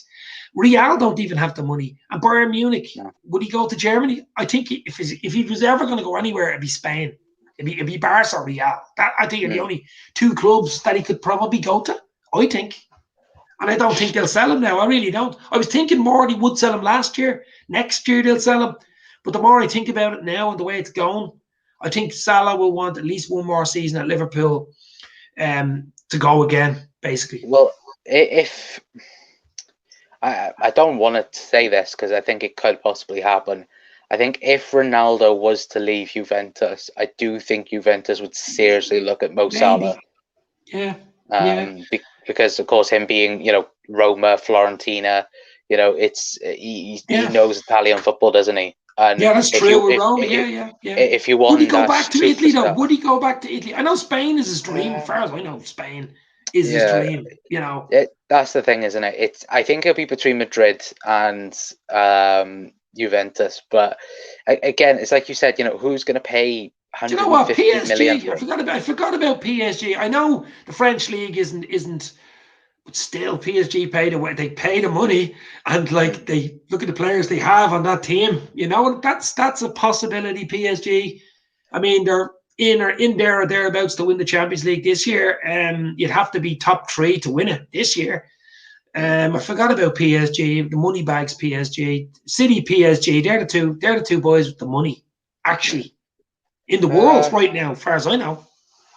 Real don't even have the money. And Bayern Munich, would he go to Germany? I think if he was ever going to go anywhere, it'd be Spain. It'd be Barca or Real. That, I think, are the only two clubs that he could probably go to, I think. And I don't think they'll sell him now. I really don't. I was thinking more they would sell him last year. Next year they'll sell him. But the more I think about it now and the way it's going, I think Salah will want at least one more season at Liverpool to go again, basically. Well, if I don't want to say this because I think it could possibly happen. I think if Ronaldo was to leave Juventus, I do think Juventus would seriously look at Mo Salah. Yeah. Because of course him being Roma, Fiorentina, he knows Italian football, doesn't he? And that's true. With Roma, If you want, would he go back to Italy though? Would he go back to Italy? I know Spain is his dream. As far as I know, Spain is his dream. That's the thing, isn't it? I think it'll be between Madrid and Juventus, but again, it's like you said. Who's going to pay? Do you know what? PSG. I forgot about PSG. I know the French league isn't, but still PSG they pay the money, and like they look at the players they have on that team. That's a possibility. PSG. I mean, they're in there or thereabouts to win the Champions League this year. You'd have to be top 3 to win it this year. I forgot about PSG. The money bags PSG, City PSG. They're the two boys with the money. Actually. In the world right now, as far as I know.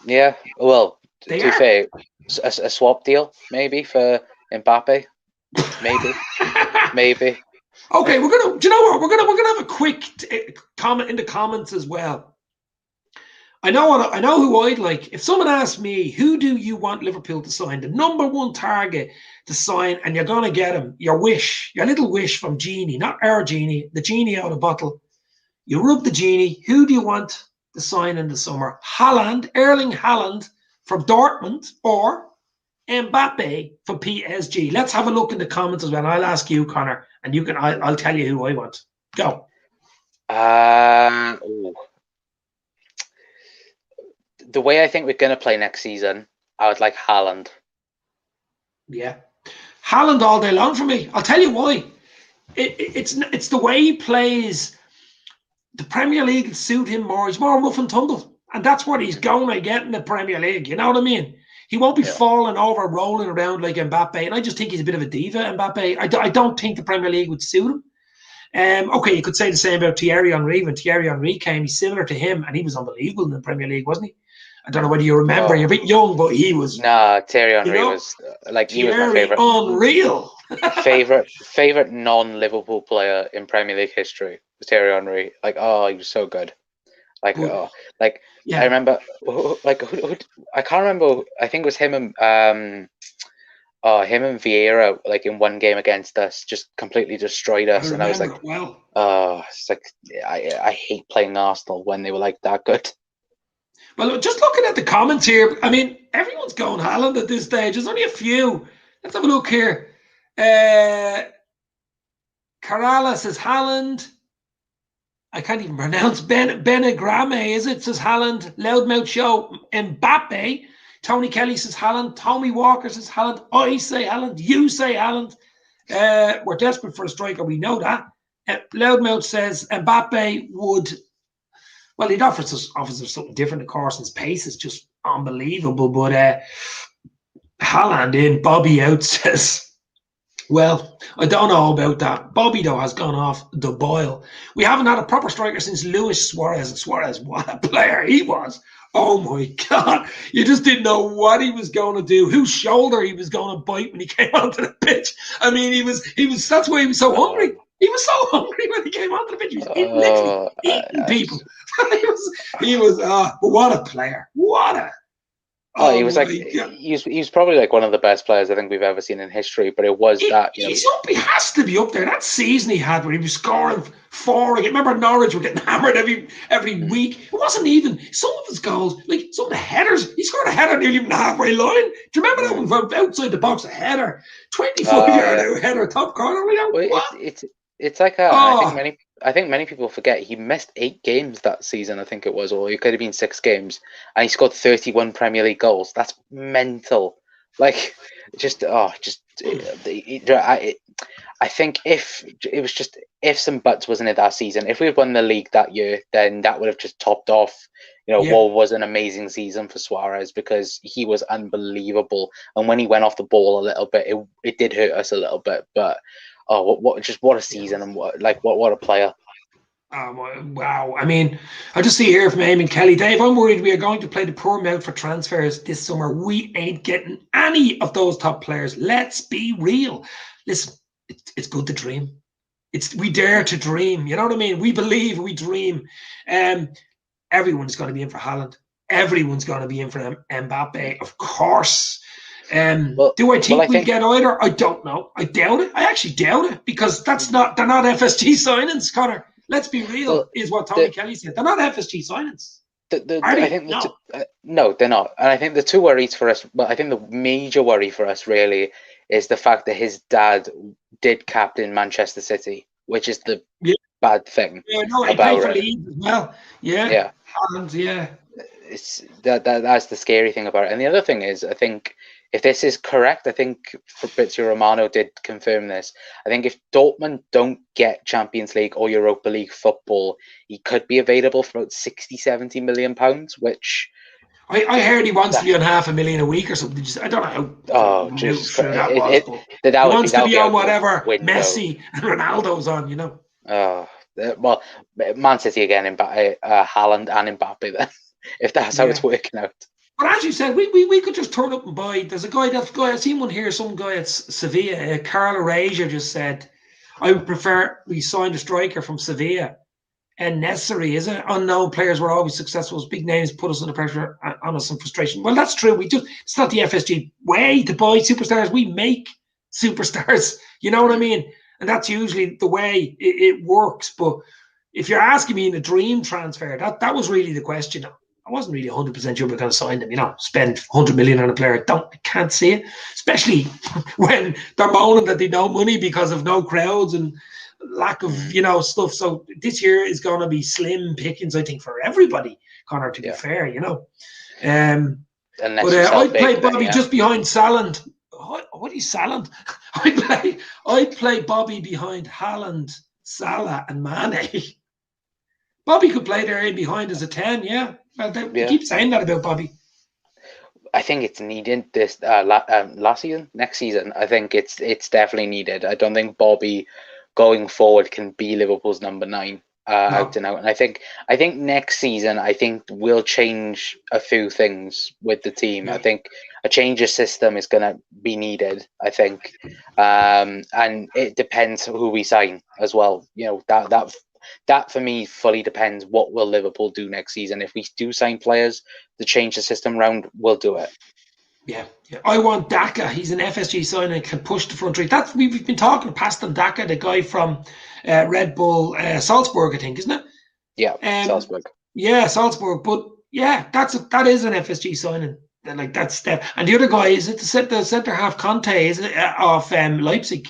Yeah, well, to be fair, a swap deal maybe for Mbappe, maybe. Okay, we're gonna. Do you know what? We're gonna have a quick comment in the comments as well. I know who I'd like. If someone asked me, who do you want Liverpool to sign? The number one target to sign, and you're gonna get him. Your little wish from Genie, not our Genie, the Genie out of the bottle. You rub the Genie. Who do you want to sign in the summer? Erling Haaland from Dortmund, or Mbappe from PSG? Let's have a look in the comments as well. I'll ask you, Connor, and I'll tell you who I want. Go. The way I think we're going to play next season, I would like Haaland. Yeah, Haaland all day long for me. I'll tell you why. It's the way he plays. The Premier League suit him more. He's more rough and tumble. And that's what he's going to get in the Premier League. You know what I mean? He won't be falling over, rolling around like Mbappe. And I just think he's a bit of a diva, Mbappe. I don't think the Premier League would suit him. Okay, you could say the same about Thierry Henry. When Thierry Henry came, he's similar to him, and he was unbelievable in the Premier League, wasn't he? I don't know whether you remember. You're a bit young, but he was. Nah, Thierry Henry was he was my favorite. Unreal. favorite non-Liverpool player in Premier League history was Thierry Henry. Like, oh, he was so good. Like, I remember. I can't remember. I think it was him and Vieira, like in one game against us, just completely destroyed us. And I was like, it's like I hate playing Arsenal when they were like that good. Well, just looking at the comments here, I mean, everyone's going Haaland at this stage. There's only a few. Let's have a look here. Karala says Haaland. I can't even pronounce Benegrame, is it? Says Haaland. Loudmouth Show. Mbappe. Tony Kelly says Haaland. Tommy Walker says Haaland. I say Haaland. You say Haaland. We're desperate for a striker. We know that. Loudmouth says Mbappe would. Well, it offers us something different, of course. His pace is just unbelievable. But Haaland in, Bobby out says, well, I don't know about that. Bobby, though, has gone off the boil. We haven't had a proper striker since Luis Suarez. Suarez, what a player he was. Oh, my God. You just didn't know what he was going to do, whose shoulder he was going to bite when he came onto the pitch. I mean, he was. That's why he was so hungry. He was so hungry when he came onto the pitch. He was literally eating people. he was. But what a player! What a. He was like he was probably like one of the best players I think we've ever seen in history. But it was that he has to be up there. That season he had where he was scoring 4 again. Remember Norwich were getting hammered every week. It wasn't even some of his goals, like some of the headers. He scored a header nearly even the halfway line. Do you remember that one from outside the box? A header, 25-yard header, top corner. It's like I think many people forget he missed 8 games that season. I think it was, or it could have been 6 games, and he scored 31 Premier League goals. That's mental. Like, I think if it was just ifs and buts wasn't it that season. If we had won the league that year, then that would have just topped off. What was an amazing season for Suarez because he was unbelievable. And when he went off the ball a little bit, it did hurt us a little bit, but. Oh, what a season and what a player! Wow! I mean, I just see here from Eamon Kelly, Dave. I'm worried we are going to play the poor mouth for transfers this summer. We ain't getting any of those top players. Let's be real. Listen, it's good to dream. We dare to dream. You know what I mean? We believe, we dream. Everyone's going to be in for Haaland. Everyone's going to be in for Mbappe, of course. Do I think we'll get either? I don't know. I doubt it. I actually doubt it because they're not FSG signings, Connor. Let's be real, is what Tony Kelly said. They're not FSG signings. No, they're not. And I think the two worries for us, I think the major worry for us really is the fact that his dad did captain Manchester City, which is the bad thing. Yeah, no, he played for Leeds as well. Yeah. It's that's the scary thing about it. And the other thing is, I think if this is correct, I think Fabrizio Romano did confirm this. I think if Dortmund don't get Champions League or Europa League football, he could be available for about 60-70 million pounds, which I heard he wants to be on $500,000 a week or something. I don't know how. He wants to be on whatever Messi and Ronaldo's on, Well, Man City again, Haaland and Mbappe then, if that's how it's working out. But as you said, we could just turn up and buy. There's a guy I've seen one here. Some guy at Sevilla, Carl Arasia, just said, "I would prefer we signed a striker from Sevilla." And necessary, isn't it? Unknown players were always successful. Big names put us under pressure, on us, some frustration. Well, that's true. It's not the FSG way to buy superstars. We make superstars. You know what I mean? And that's usually the way it works. But if you're asking me in a dream transfer, that was really the question. I wasn't really 100% sure we're going to sign them. Spend 100 million on a player. I can't see it, especially when they're moaning that they don't money because of no crowds and lack of stuff. So this year is going to be slim pickings, I think, for everybody, Connor. To be fair, I'd play Bobby just behind Haaland. What is Haaland? I'd play Bobby behind Haaland, Salah, and Mane. Bobby could play there in behind as a 10, yeah. Well, they keep saying that about Bobby. I think it's needed this last season, next season. I think it's definitely needed. I don't think Bobby going forward can be Liverpool's number 9 out and out. And I think next season we'll change a few things with the team. I think a change of system is going to be needed. I think, and it depends who we sign as well. You know, that for me fully depends. What will Liverpool do next season? If we do sign players to change the system around, we'll do it. Yeah. I want Daka. He's an FSG signing, can push the front three. That's we've been talking past him. Daka, the guy from Red Bull Salzburg, I think, isn't it? Yeah, Salzburg. Yeah, Salzburg. But yeah, that is an FSG signing. Like that's the, and the other guy is it the centre half Conte, is it of Leipzig?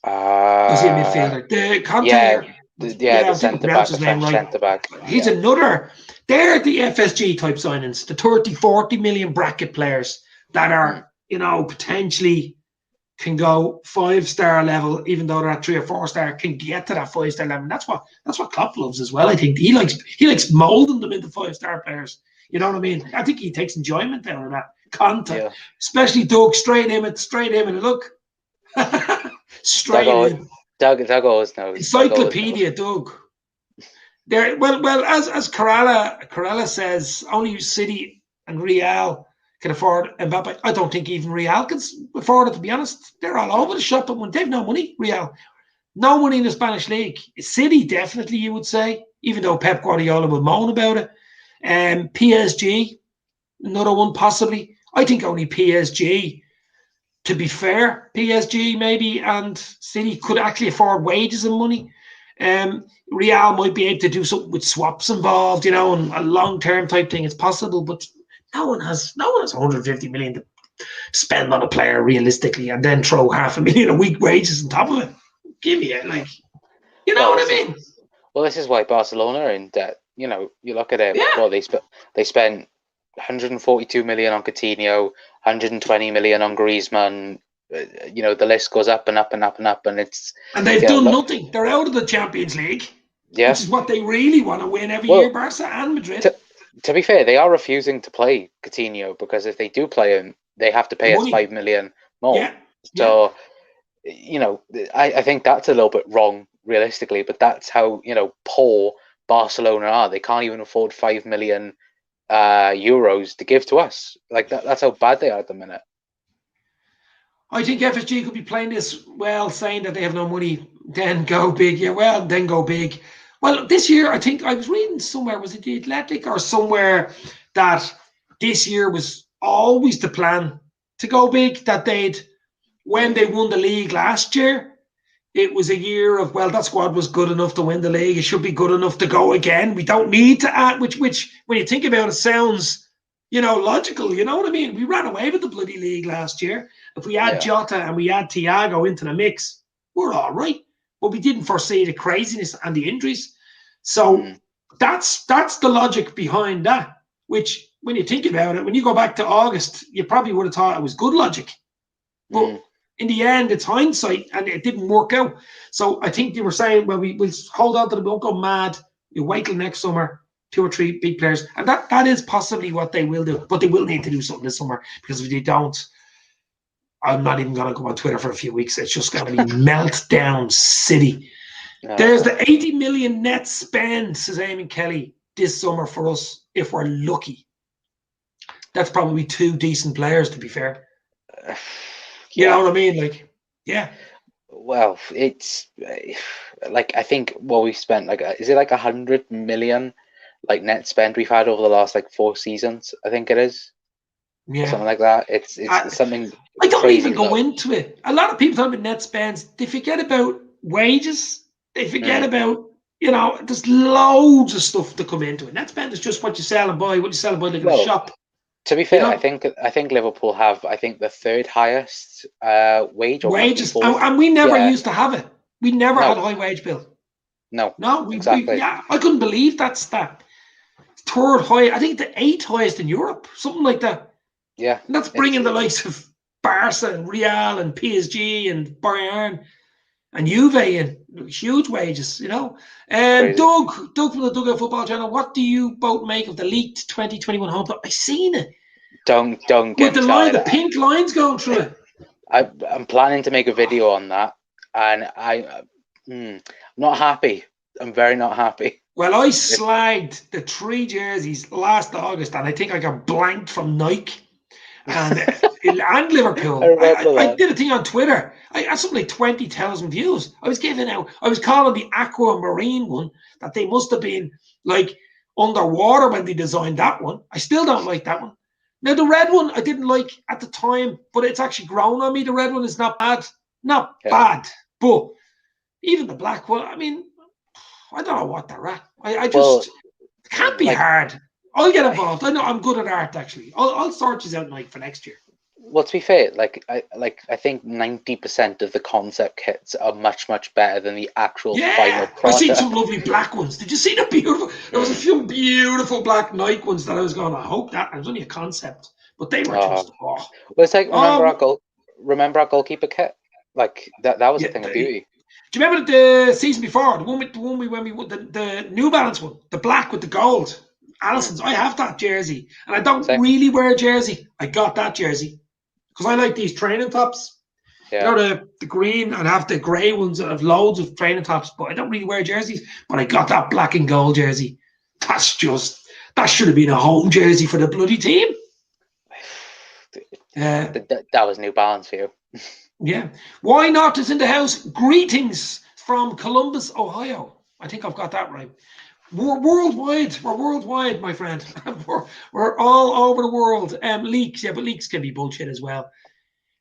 Was he a midfielder? The Conte. The centre back, the French centre back. He's another. They're the FSG type signings, the 30, 40 million bracket players that are, potentially can go 5-star level, even though they're at 3 or 4-star, can get to that 5-star level. And that's what Klopp loves as well. I think he likes molding them into 5-star players. You know what I mean? I think he takes enjoyment out of that content, especially Doug. Straight in and look, straight in. Doug always knows. Encyclopedia, Doug. There, well, as Corella says, only City and Real can afford Mbappe. I don't think even Real can afford it, to be honest. They're all over the shop, but when they've no money, Real. No money in the Spanish league. City, definitely, you would say, even though Pep Guardiola will moan about it. PSG, another one possibly. I think only PSG, to be fair, PSG maybe and City could actually afford wages and money. Real might be able to do something with swaps involved, and a long-term type thing. It's possible, but no one has 150 million to spend on a player realistically, and then throw $500,000 a week wages on top of it. Give me it, what I mean? Well, this is why Barcelona are in debt. You look at it. Yeah. Well, they spent 142 million on Coutinho, 120 million on Griezmann. The list goes up and up and up and up, and they've done nothing. They're out of the Champions League, which is what they really want to win every year, Barca and Madrid. To be fair, they are refusing to play Coutinho because if they do play him, they have to pay us 5 million more. Yeah. So, I think that's a little bit wrong, realistically, but that's how poor Barcelona are. They can't even afford 5 million euros to give to us. Like that's how bad they are at the minute. I think FSG could be playing this well, saying that they have no money, then go big. Yeah, well, then go big. Well, this year, I think I was reading somewhere, was it The Athletic or somewhere, that this year was always the plan to go big, that when they won the league last year, it was a year of, well, that squad was good enough to win the league. It should be good enough to go again. We don't need to add, which when you think about it, sounds, logical. You know what I mean? We ran away with the bloody league last year. If we add Jota and we add Thiago into the mix, we're all right. But we didn't foresee the craziness and the injuries. So that's the logic behind that, which when you think about it, when you go back to August, you probably would have thought it was good logic. But in the end, it's hindsight, and it didn't work out. So I think they were saying, well, we'll hold on to them, we won't go mad. You wait till next summer, 2 or 3 big players. And that is possibly what they will do. But they will need to do something this summer, because if they don't, I'm not even going to go on Twitter for a few weeks. It's just going to be meltdown city. No. There's the 80 million net spend, says Eamon Kelly, this summer for us, if we're lucky. That's probably 2 decent players, to be fair. You know what I mean? Well, it's I think what we've spent, is it 100 million net spend we've had over the last 4 seasons? I think it is. Yeah, something like that. It's something. I don't even go into it. A lot of people talk about net spends. They forget about wages. They forget about there's loads of stuff to come into it. Net spend is just what you sell and buy. What you sell and buy in the shop. To be fair, I think Liverpool have the 3rd highest wages, and we never used to have it. We never had a high wage bill. No, exactly. I couldn't believe that's that 3rd high. I think the 8th highest in Europe, something like that. Yeah, and that's bringing the likes of Barca and Real and PSG and Bayern. and Juve in huge wages, you know. Crazy. Doug from the Dugout Football Channel, what do you both make of the leaked 2021 home? I seen it. Don't With get the me line, started. the pink lines going through it. I'm planning to make a video on that, and I'm not happy. I'm very not happy. Well, I slagged the 3 jerseys last August, and I think I got blanked from Nike and Liverpool. I remember I that. did a thing on Twitter. I had something like 20,000 views. I was calling the aquamarine one that they must have been like underwater when they designed that one. I still don't like that one. Now, the red one I didn't like at the time, but it's actually grown on me. The red one is not bad. Not bad. But even the black one, I mean, I don't know what they're at. I just, it can't be hard. I'll get involved. I know I'm good at art, actually. I'll sort these out, Mike, for next year. Well, to be fair, I think 90% of the concept kits are much better than the actual final product. I've seen some lovely black ones. Did you see the beautiful? There was a few beautiful black Nike ones that I was going, I hope that. It was only a concept, but they were just. Well, it's like remember our goalkeeper kit? Like that was a thing of beauty. Do you remember the season before, the one we when we won the New Balance one, the black with the gold? Allison's. I have that jersey, and I don't really wear a jersey. I got that jersey because I like these training tops. Yeah. You know, the green, and have the grey ones that have loads of training tops, but I don't really wear jerseys. But I got that black and gold jersey. That should have been a home jersey for the bloody team. That was New Balance for you. Yeah. Why Not is in the house. Greetings from Columbus, Ohio. I think I've got that right. We're worldwide. We're worldwide, my friend. we're all over the world. Leaks, but leaks can be bullshit as well.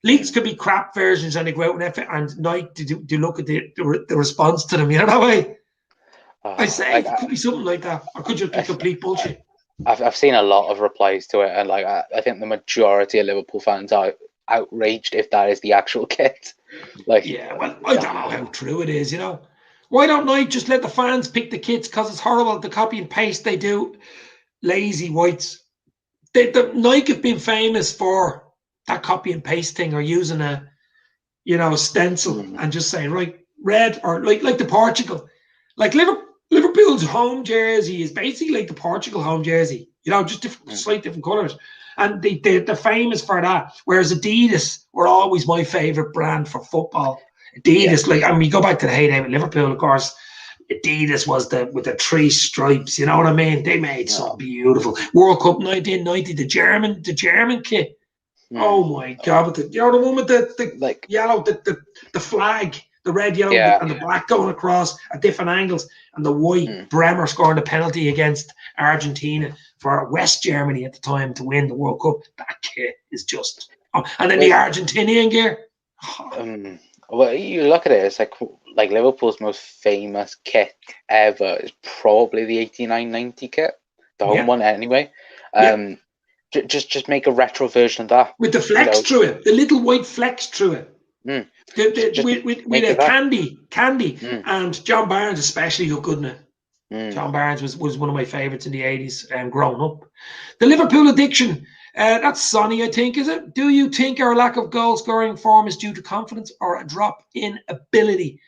Leaks could be crap versions, and they go out and Nike to look at the response to them. You know that way? I say it could be something like that, or could just be complete bullshit. I've seen a lot of replies to it, and I think the majority of Liverpool fans are outraged if that is the actual kit. I don't know how true it is. You know, why don't Nike just let the fans pick the kits? Because it's horrible the copy and paste they do. Lazy whites. The Nike have been famous for that copy and paste thing, or using a stencil and just saying right red, or like the Portugal, like Liverpool's home jersey is basically like the Portugal home jersey. Just slight different colours. And they're famous for that. Whereas Adidas were always my favourite brand for football. Adidas, you go back to the heyday with Liverpool, of course. Adidas was with the 3 stripes. You know what I mean? They made some beautiful World Cup 1990. The German kit. Oh my God! The one with the yellow, the flag, the red, yellow, and the black going across at different angles, and the white Bremer scoring the penalty against Argentina for West Germany at the time to win the World Cup. That kit is just, and then the Argentinian gear. Well, you look at it, it's like Liverpool's most famous kit ever is probably the 89-90 kit, the home one anyway. Just make a retro version of that with the flex through it, the little white flex through it. With a candy, and John Barnes especially looked good in it. John Barnes was one of my favourites in the 80s growing up. The Liverpool addiction, that's Sonny, I think, is it? Do you think our lack of goal scoring form is due to confidence or a drop in ability?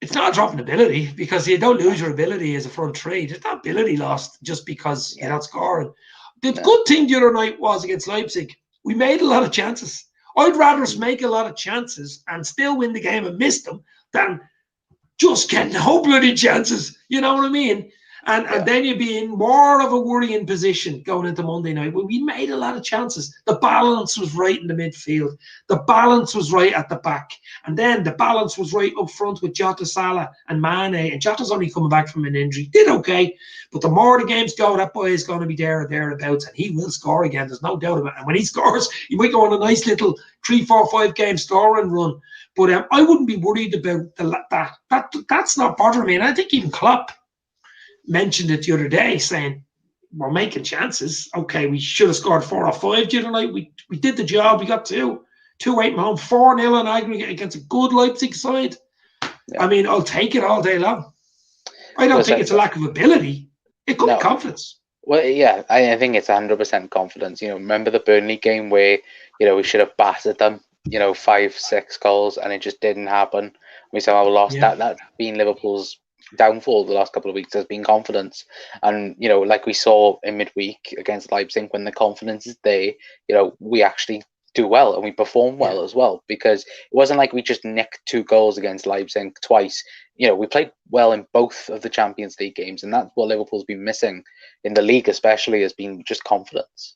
It's not a drop in ability, because you don't lose your ability as a front three. There's not ability lost just because you're not scoring. The good thing the other night was against Leipzig, we made a lot of chances. I'd rather us make a lot of chances and still win the game and miss them than just getting no bloody chances. You know what I mean? And then you'd be in more of a worrying position going into Monday night. When we made a lot of chances, the balance was right in the midfield. The balance was right at the back. And then the balance was right up front with Jota, Salah and Mane. And Jota's only coming back from an injury. Did okay. But the more the games go, that boy is going to be there or thereabouts. And he will score again. There's no doubt about it. And when he scores, he might go on a nice little 3, 4, 5 game scoring run. But I wouldn't be worried about that. That's not bothering me. And I think even Klopp mentioned it the other day, saying we're making chances. Okay, we should have scored 4 or 5 the other night. We did the job. We got 2-8 home, 4-0 in aggregate against a good Leipzig side. I mean, I'll take it all day long. I don't think it's a lack of ability. It could be confidence. Well, yeah, I think it's 100% confidence. Remember the Burnley game where we should have battered them, 5-6 goals, and it just didn't happen. We somehow lost Yeah. that. That's been Liverpool's downfall the last couple of weeks, has been confidence. And, like we saw in midweek against Leipzig, when the confidence is there, we actually do well and we perform well as well, because it wasn't like we just nicked 2 goals against Leipzig twice. We played well in both of the Champions League games, and that's what Liverpool's been missing in the league, especially, has been just confidence.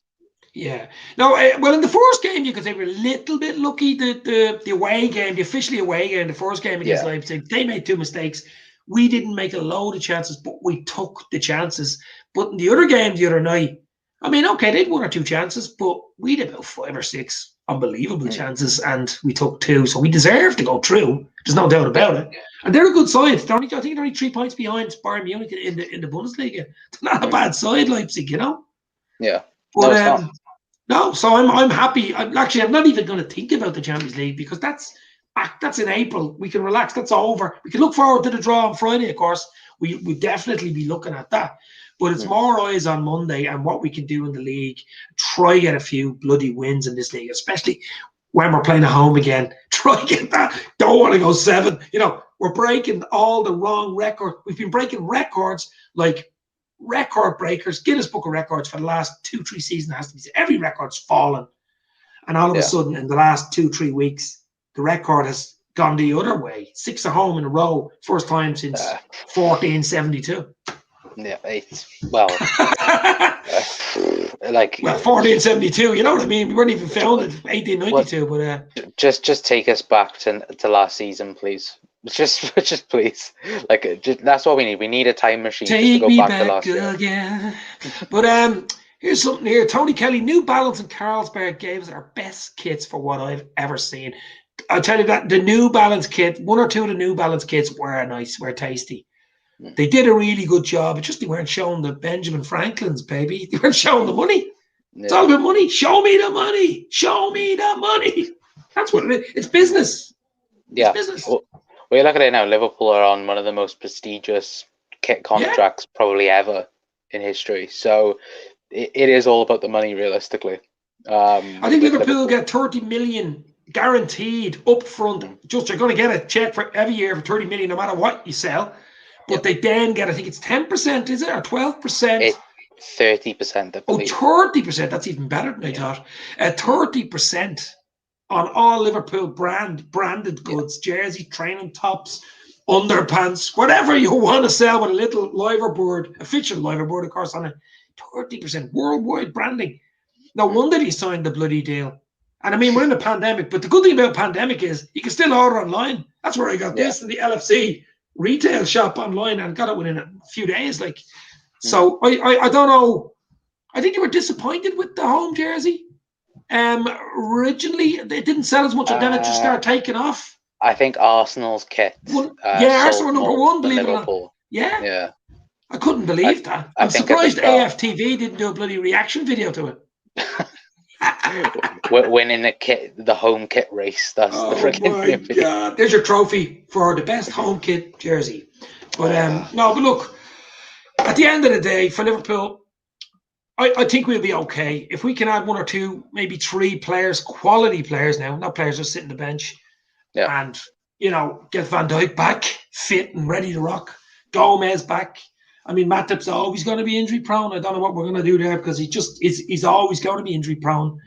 Yeah. No, well, in the first game, you could say we're a little bit lucky. The away game, the officially away game, the first game against Leipzig, they made 2 mistakes. We didn't make a load of chances, but we took the chances. But in the other game the other night, I mean, okay, they'd 1 or 2 chances, but we had about 5 or 6 unbelievable chances, and we took 2. So we deserve to go through. There's no doubt about it. And they're a good side. I think they're only 3 points behind Bayern Munich in the Bundesliga. They're not a bad side, Leipzig, Yeah. But, no, it's not. No, so I'm happy. I'm not even going to think about the Champions League, because that's in April. We can relax. That's over. We can look forward to the draw on Friday, of course. We definitely be looking at that. But it's more eyes on Monday and what we can do in the league. Try get a few bloody wins in this league, especially when we're playing at home again. Try get that. Don't want to go 7. We're breaking all the wrong records. We've been breaking records like record breakers, Guinness Book of Records for the last 2-3 seasons. Has to be every record's fallen, and all of a sudden in the last 2-3 weeks the record has gone the other way. 6 at home in a row, first time since 1472. Yeah, it's well 1472, you know what I mean? We weren't even founded 1892. But just take us back to last season, please. Just please. That's what we need. We need a time machine just to go back to last year. Again. But here's something here. Tony Kelly, New Balance in Carlsberg gave us our best kits for what I've ever seen. I'll tell you that the New Balance kit, 1 or 2 of the New Balance kits were nice, were tasty. They did a really good job. It's just they weren't showing the Benjamin Franklin's, baby. They weren't showing the money. It's all about money. Show me the money. Show me the money. That's what it is. It's business. Yeah. It's business. Well, look at it now. Liverpool are on one of the most prestigious kit contracts probably ever in history. So it is all about the money, realistically. I think Liverpool get 30 million guaranteed up front. Just you're going to get a check for every year for 30 million, no matter what you sell. But they then get, I think it's 10%, is it, or 12%? It's 30%, I believe. 30%. That's even better than I thought. 30% on all Liverpool branded goods, jersey, training tops, underpants, whatever you want to sell with a little liveaboard, official liveaboard, of course, on it. 30% worldwide branding. No wonder he signed the bloody deal. And I mean, we're in a pandemic, but the good thing about pandemic is you can still order online. That's where I got this in the LFC retail shop online, and got it within a few days. So I don't know. I think you were disappointed with the home jersey. Originally, it didn't sell as much, and then it just started taking off. I think Arsenal's kit. Arsenal number 1, believe it or not. Yeah. I couldn't believe that. I'm surprised AFTV didn't do a bloody reaction video to it. Winning the home kit race. That's the freaking thing. God. There's your trophy for the best home kit jersey. But but look, at the end of the day, for Liverpool, I think we'll be okay if we can add 1 or 2, maybe 3 players, quality players now, not players just sitting the bench, and get Van Dijk back fit and ready to rock. Gomez back. I mean, Matip's always going to be injury prone. I don't know what we're going to do there, because he's always going to be injury prone.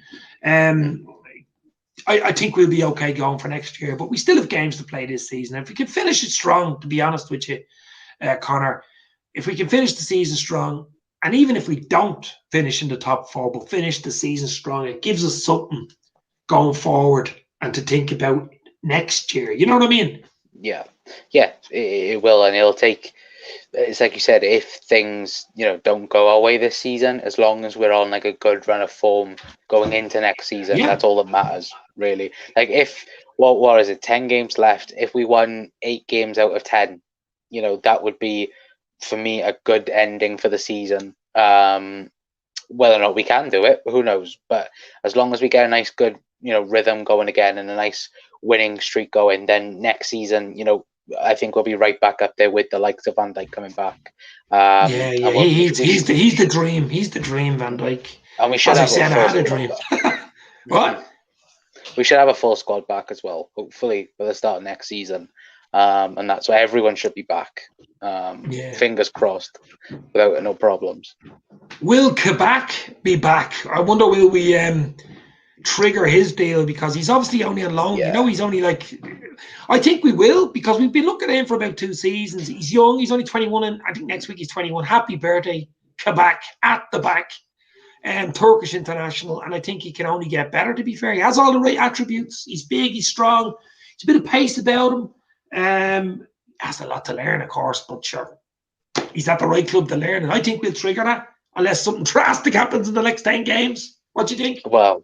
I think we'll be okay going for next year, but we still have games to play this season. If we can finish it strong, to be honest with you, Connor, if we can finish the season strong, and even if we don't finish in the top 4, but finish the season strong, it gives us something going forward and to think about next year. You know what I mean? Yeah, it will, and it'll take. It's like you said, if things don't go our way this season, as long as we're on a good run of form going into next season, that's all that matters, really. If what is it, 10 games left? If we won 8 games out of 10, that would be, for me, a good ending for the season. Whether or not we can do it, who knows? But as long as we get a nice, good, rhythm going again and a nice winning streak going, then next season, I think we'll be right back up there with the likes of Van Dijk coming back. He's the dream. He's the dream, Van Dijk. And we should have a dream. What? We should have a full squad back as well, hopefully, for the start of next season. and that's why everyone should be back. Fingers crossed, without no problems. Will Kabak be back? I wonder, will we trigger his deal, because he's obviously only on loan. Yeah. He's only I think we will, because we've been looking at him for about 2 seasons. He's young. He's only 21, and I think next week he's 21. Happy birthday, Kabak, at the back. Turkish international, and I think he can only get better, to be fair. He has all the right attributes. He's big, he's strong, he's a bit of pace about him. Has a lot to learn, of course, but sure, he's at the right club to learn, and I think we'll trigger that unless something drastic happens in the next 10 games. What do you think? Well,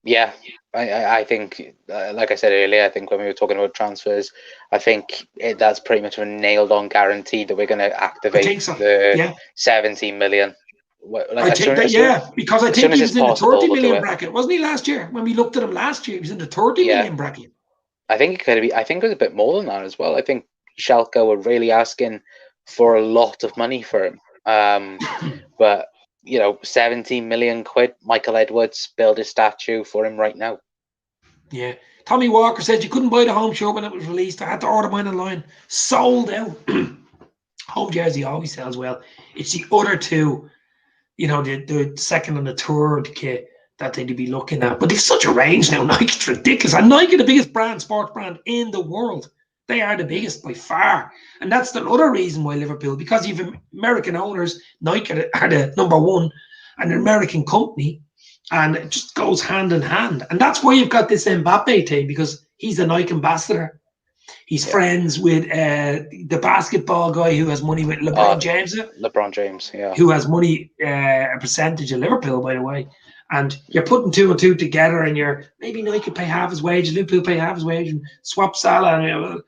yeah, I think, like I said earlier, I think when we were talking about transfers, I think that's pretty much a nailed-on guarantee that we're going to activate the 17 million. I think that, because I think he was in the 30 million bracket, wasn't he, last year? When we looked at him last year, he was in the 30 million bracket. I think it could be. I think it was a bit more than that as well. I think Schalke were really asking for a lot of money for him. But 17 million quid. Michael Edwards build a statue for him right now. Yeah. Tommy Walker says you couldn't buy the home shirt when it was released. I had to order mine online. Sold out. Home jersey always sells well. It's the other two, the second and the third kit that they'd be looking at. But they've such a range now. Nike's ridiculous. And Nike, the biggest sports brand in the world. They are the biggest by far. And that's the other reason why Liverpool, because you've American owners, Nike are the number one, and an American company, and it just goes hand in hand. And that's why you've got this Mbappe thing, because he's a Nike ambassador. He's friends with the basketball guy who has money with LeBron James. LeBron James, yeah. Who has money, a percentage of Liverpool, by the way. And you're putting 2 and 2 together, and maybe Nike pay half his wage, Liverpool pay half his wage, and swap Salah. And,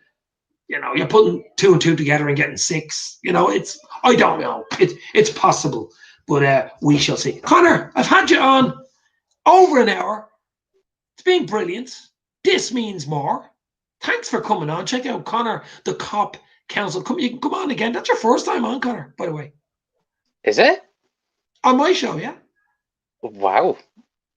you're putting 2 and 2 together and getting 6. I don't know. It's possible, but we shall see. Connor, I've had you on over an hour. It's been brilliant. This means more. Thanks for coming on. Check out Connor, the Cop Council. You can come on again. That's your first time on, Connor, by the way. Is it? On my show, yeah. Wow.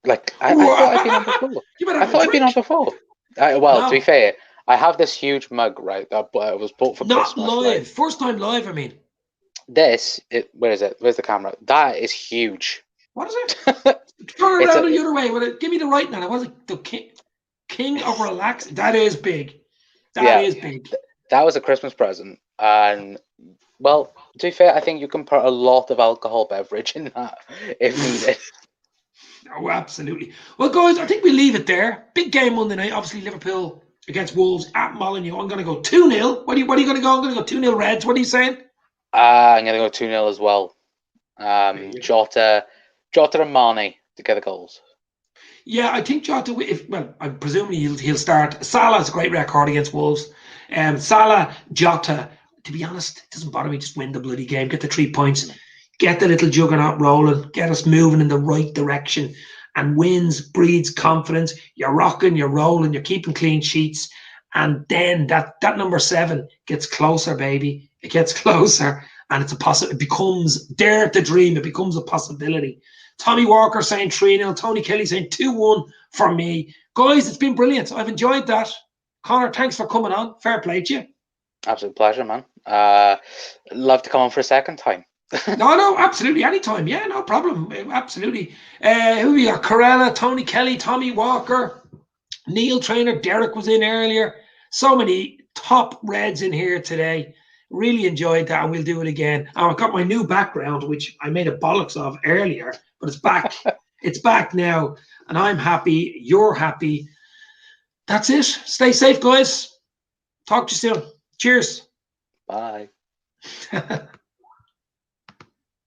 I thought I'd been on before. I thought I'd been on before. To be fair, I have this huge mug, right, that was bought for Christmas. Not live. Right? First time live, I mean. Where is it? Where's the camera? That is huge. What is it? Turn it around the other way. Give me the right now. Was it the King of Relax? That is big. That is big. That was a Christmas present. And, well, to be fair, I think you can put a lot of alcohol beverage in that if needed. Oh, absolutely. Well, guys, I think we leave it there. Big game Monday night. Obviously, Liverpool against Wolves at Molineux. I'm going to go 2-0. What are you going to go? I'm going to go 2-0 Reds. What are you saying? I'm going to go 2-0 as well. Jota and Mane to get the goals. Yeah, I think Jota, I'm presuming he'll start. Salah's a great record against Wolves. Salah, Jota, to be honest, it doesn't bother me. Just win the bloody game. Get the 3 points. Get the little juggernaut rolling. Get us moving in the right direction. And wins breeds confidence. You're rocking, you're rolling, you're keeping clean sheets. And then that number 7 gets closer, baby. It gets closer. And it becomes dare to dream. It becomes a possibility. Tommy Walker saying 3-0. Tony Kelly saying 2-1 for me. Guys, it's been brilliant. I've enjoyed that. Connor, thanks for coming on. Fair play to you. Absolute pleasure, man. Love to come on for a second time. No, absolutely. Anytime. Yeah, no problem. Absolutely. Who we got? Corella, Tony Kelly, Tommy Walker, Neil Trainer, Derek was in earlier. So many top Reds in here today. Really enjoyed that, and we'll do it again. I've got my new background, which I made a bollocks of earlier, but it's back. It's back now, and I'm happy. You're happy. That's it. Stay safe, guys. Talk to you soon. Cheers. Bye.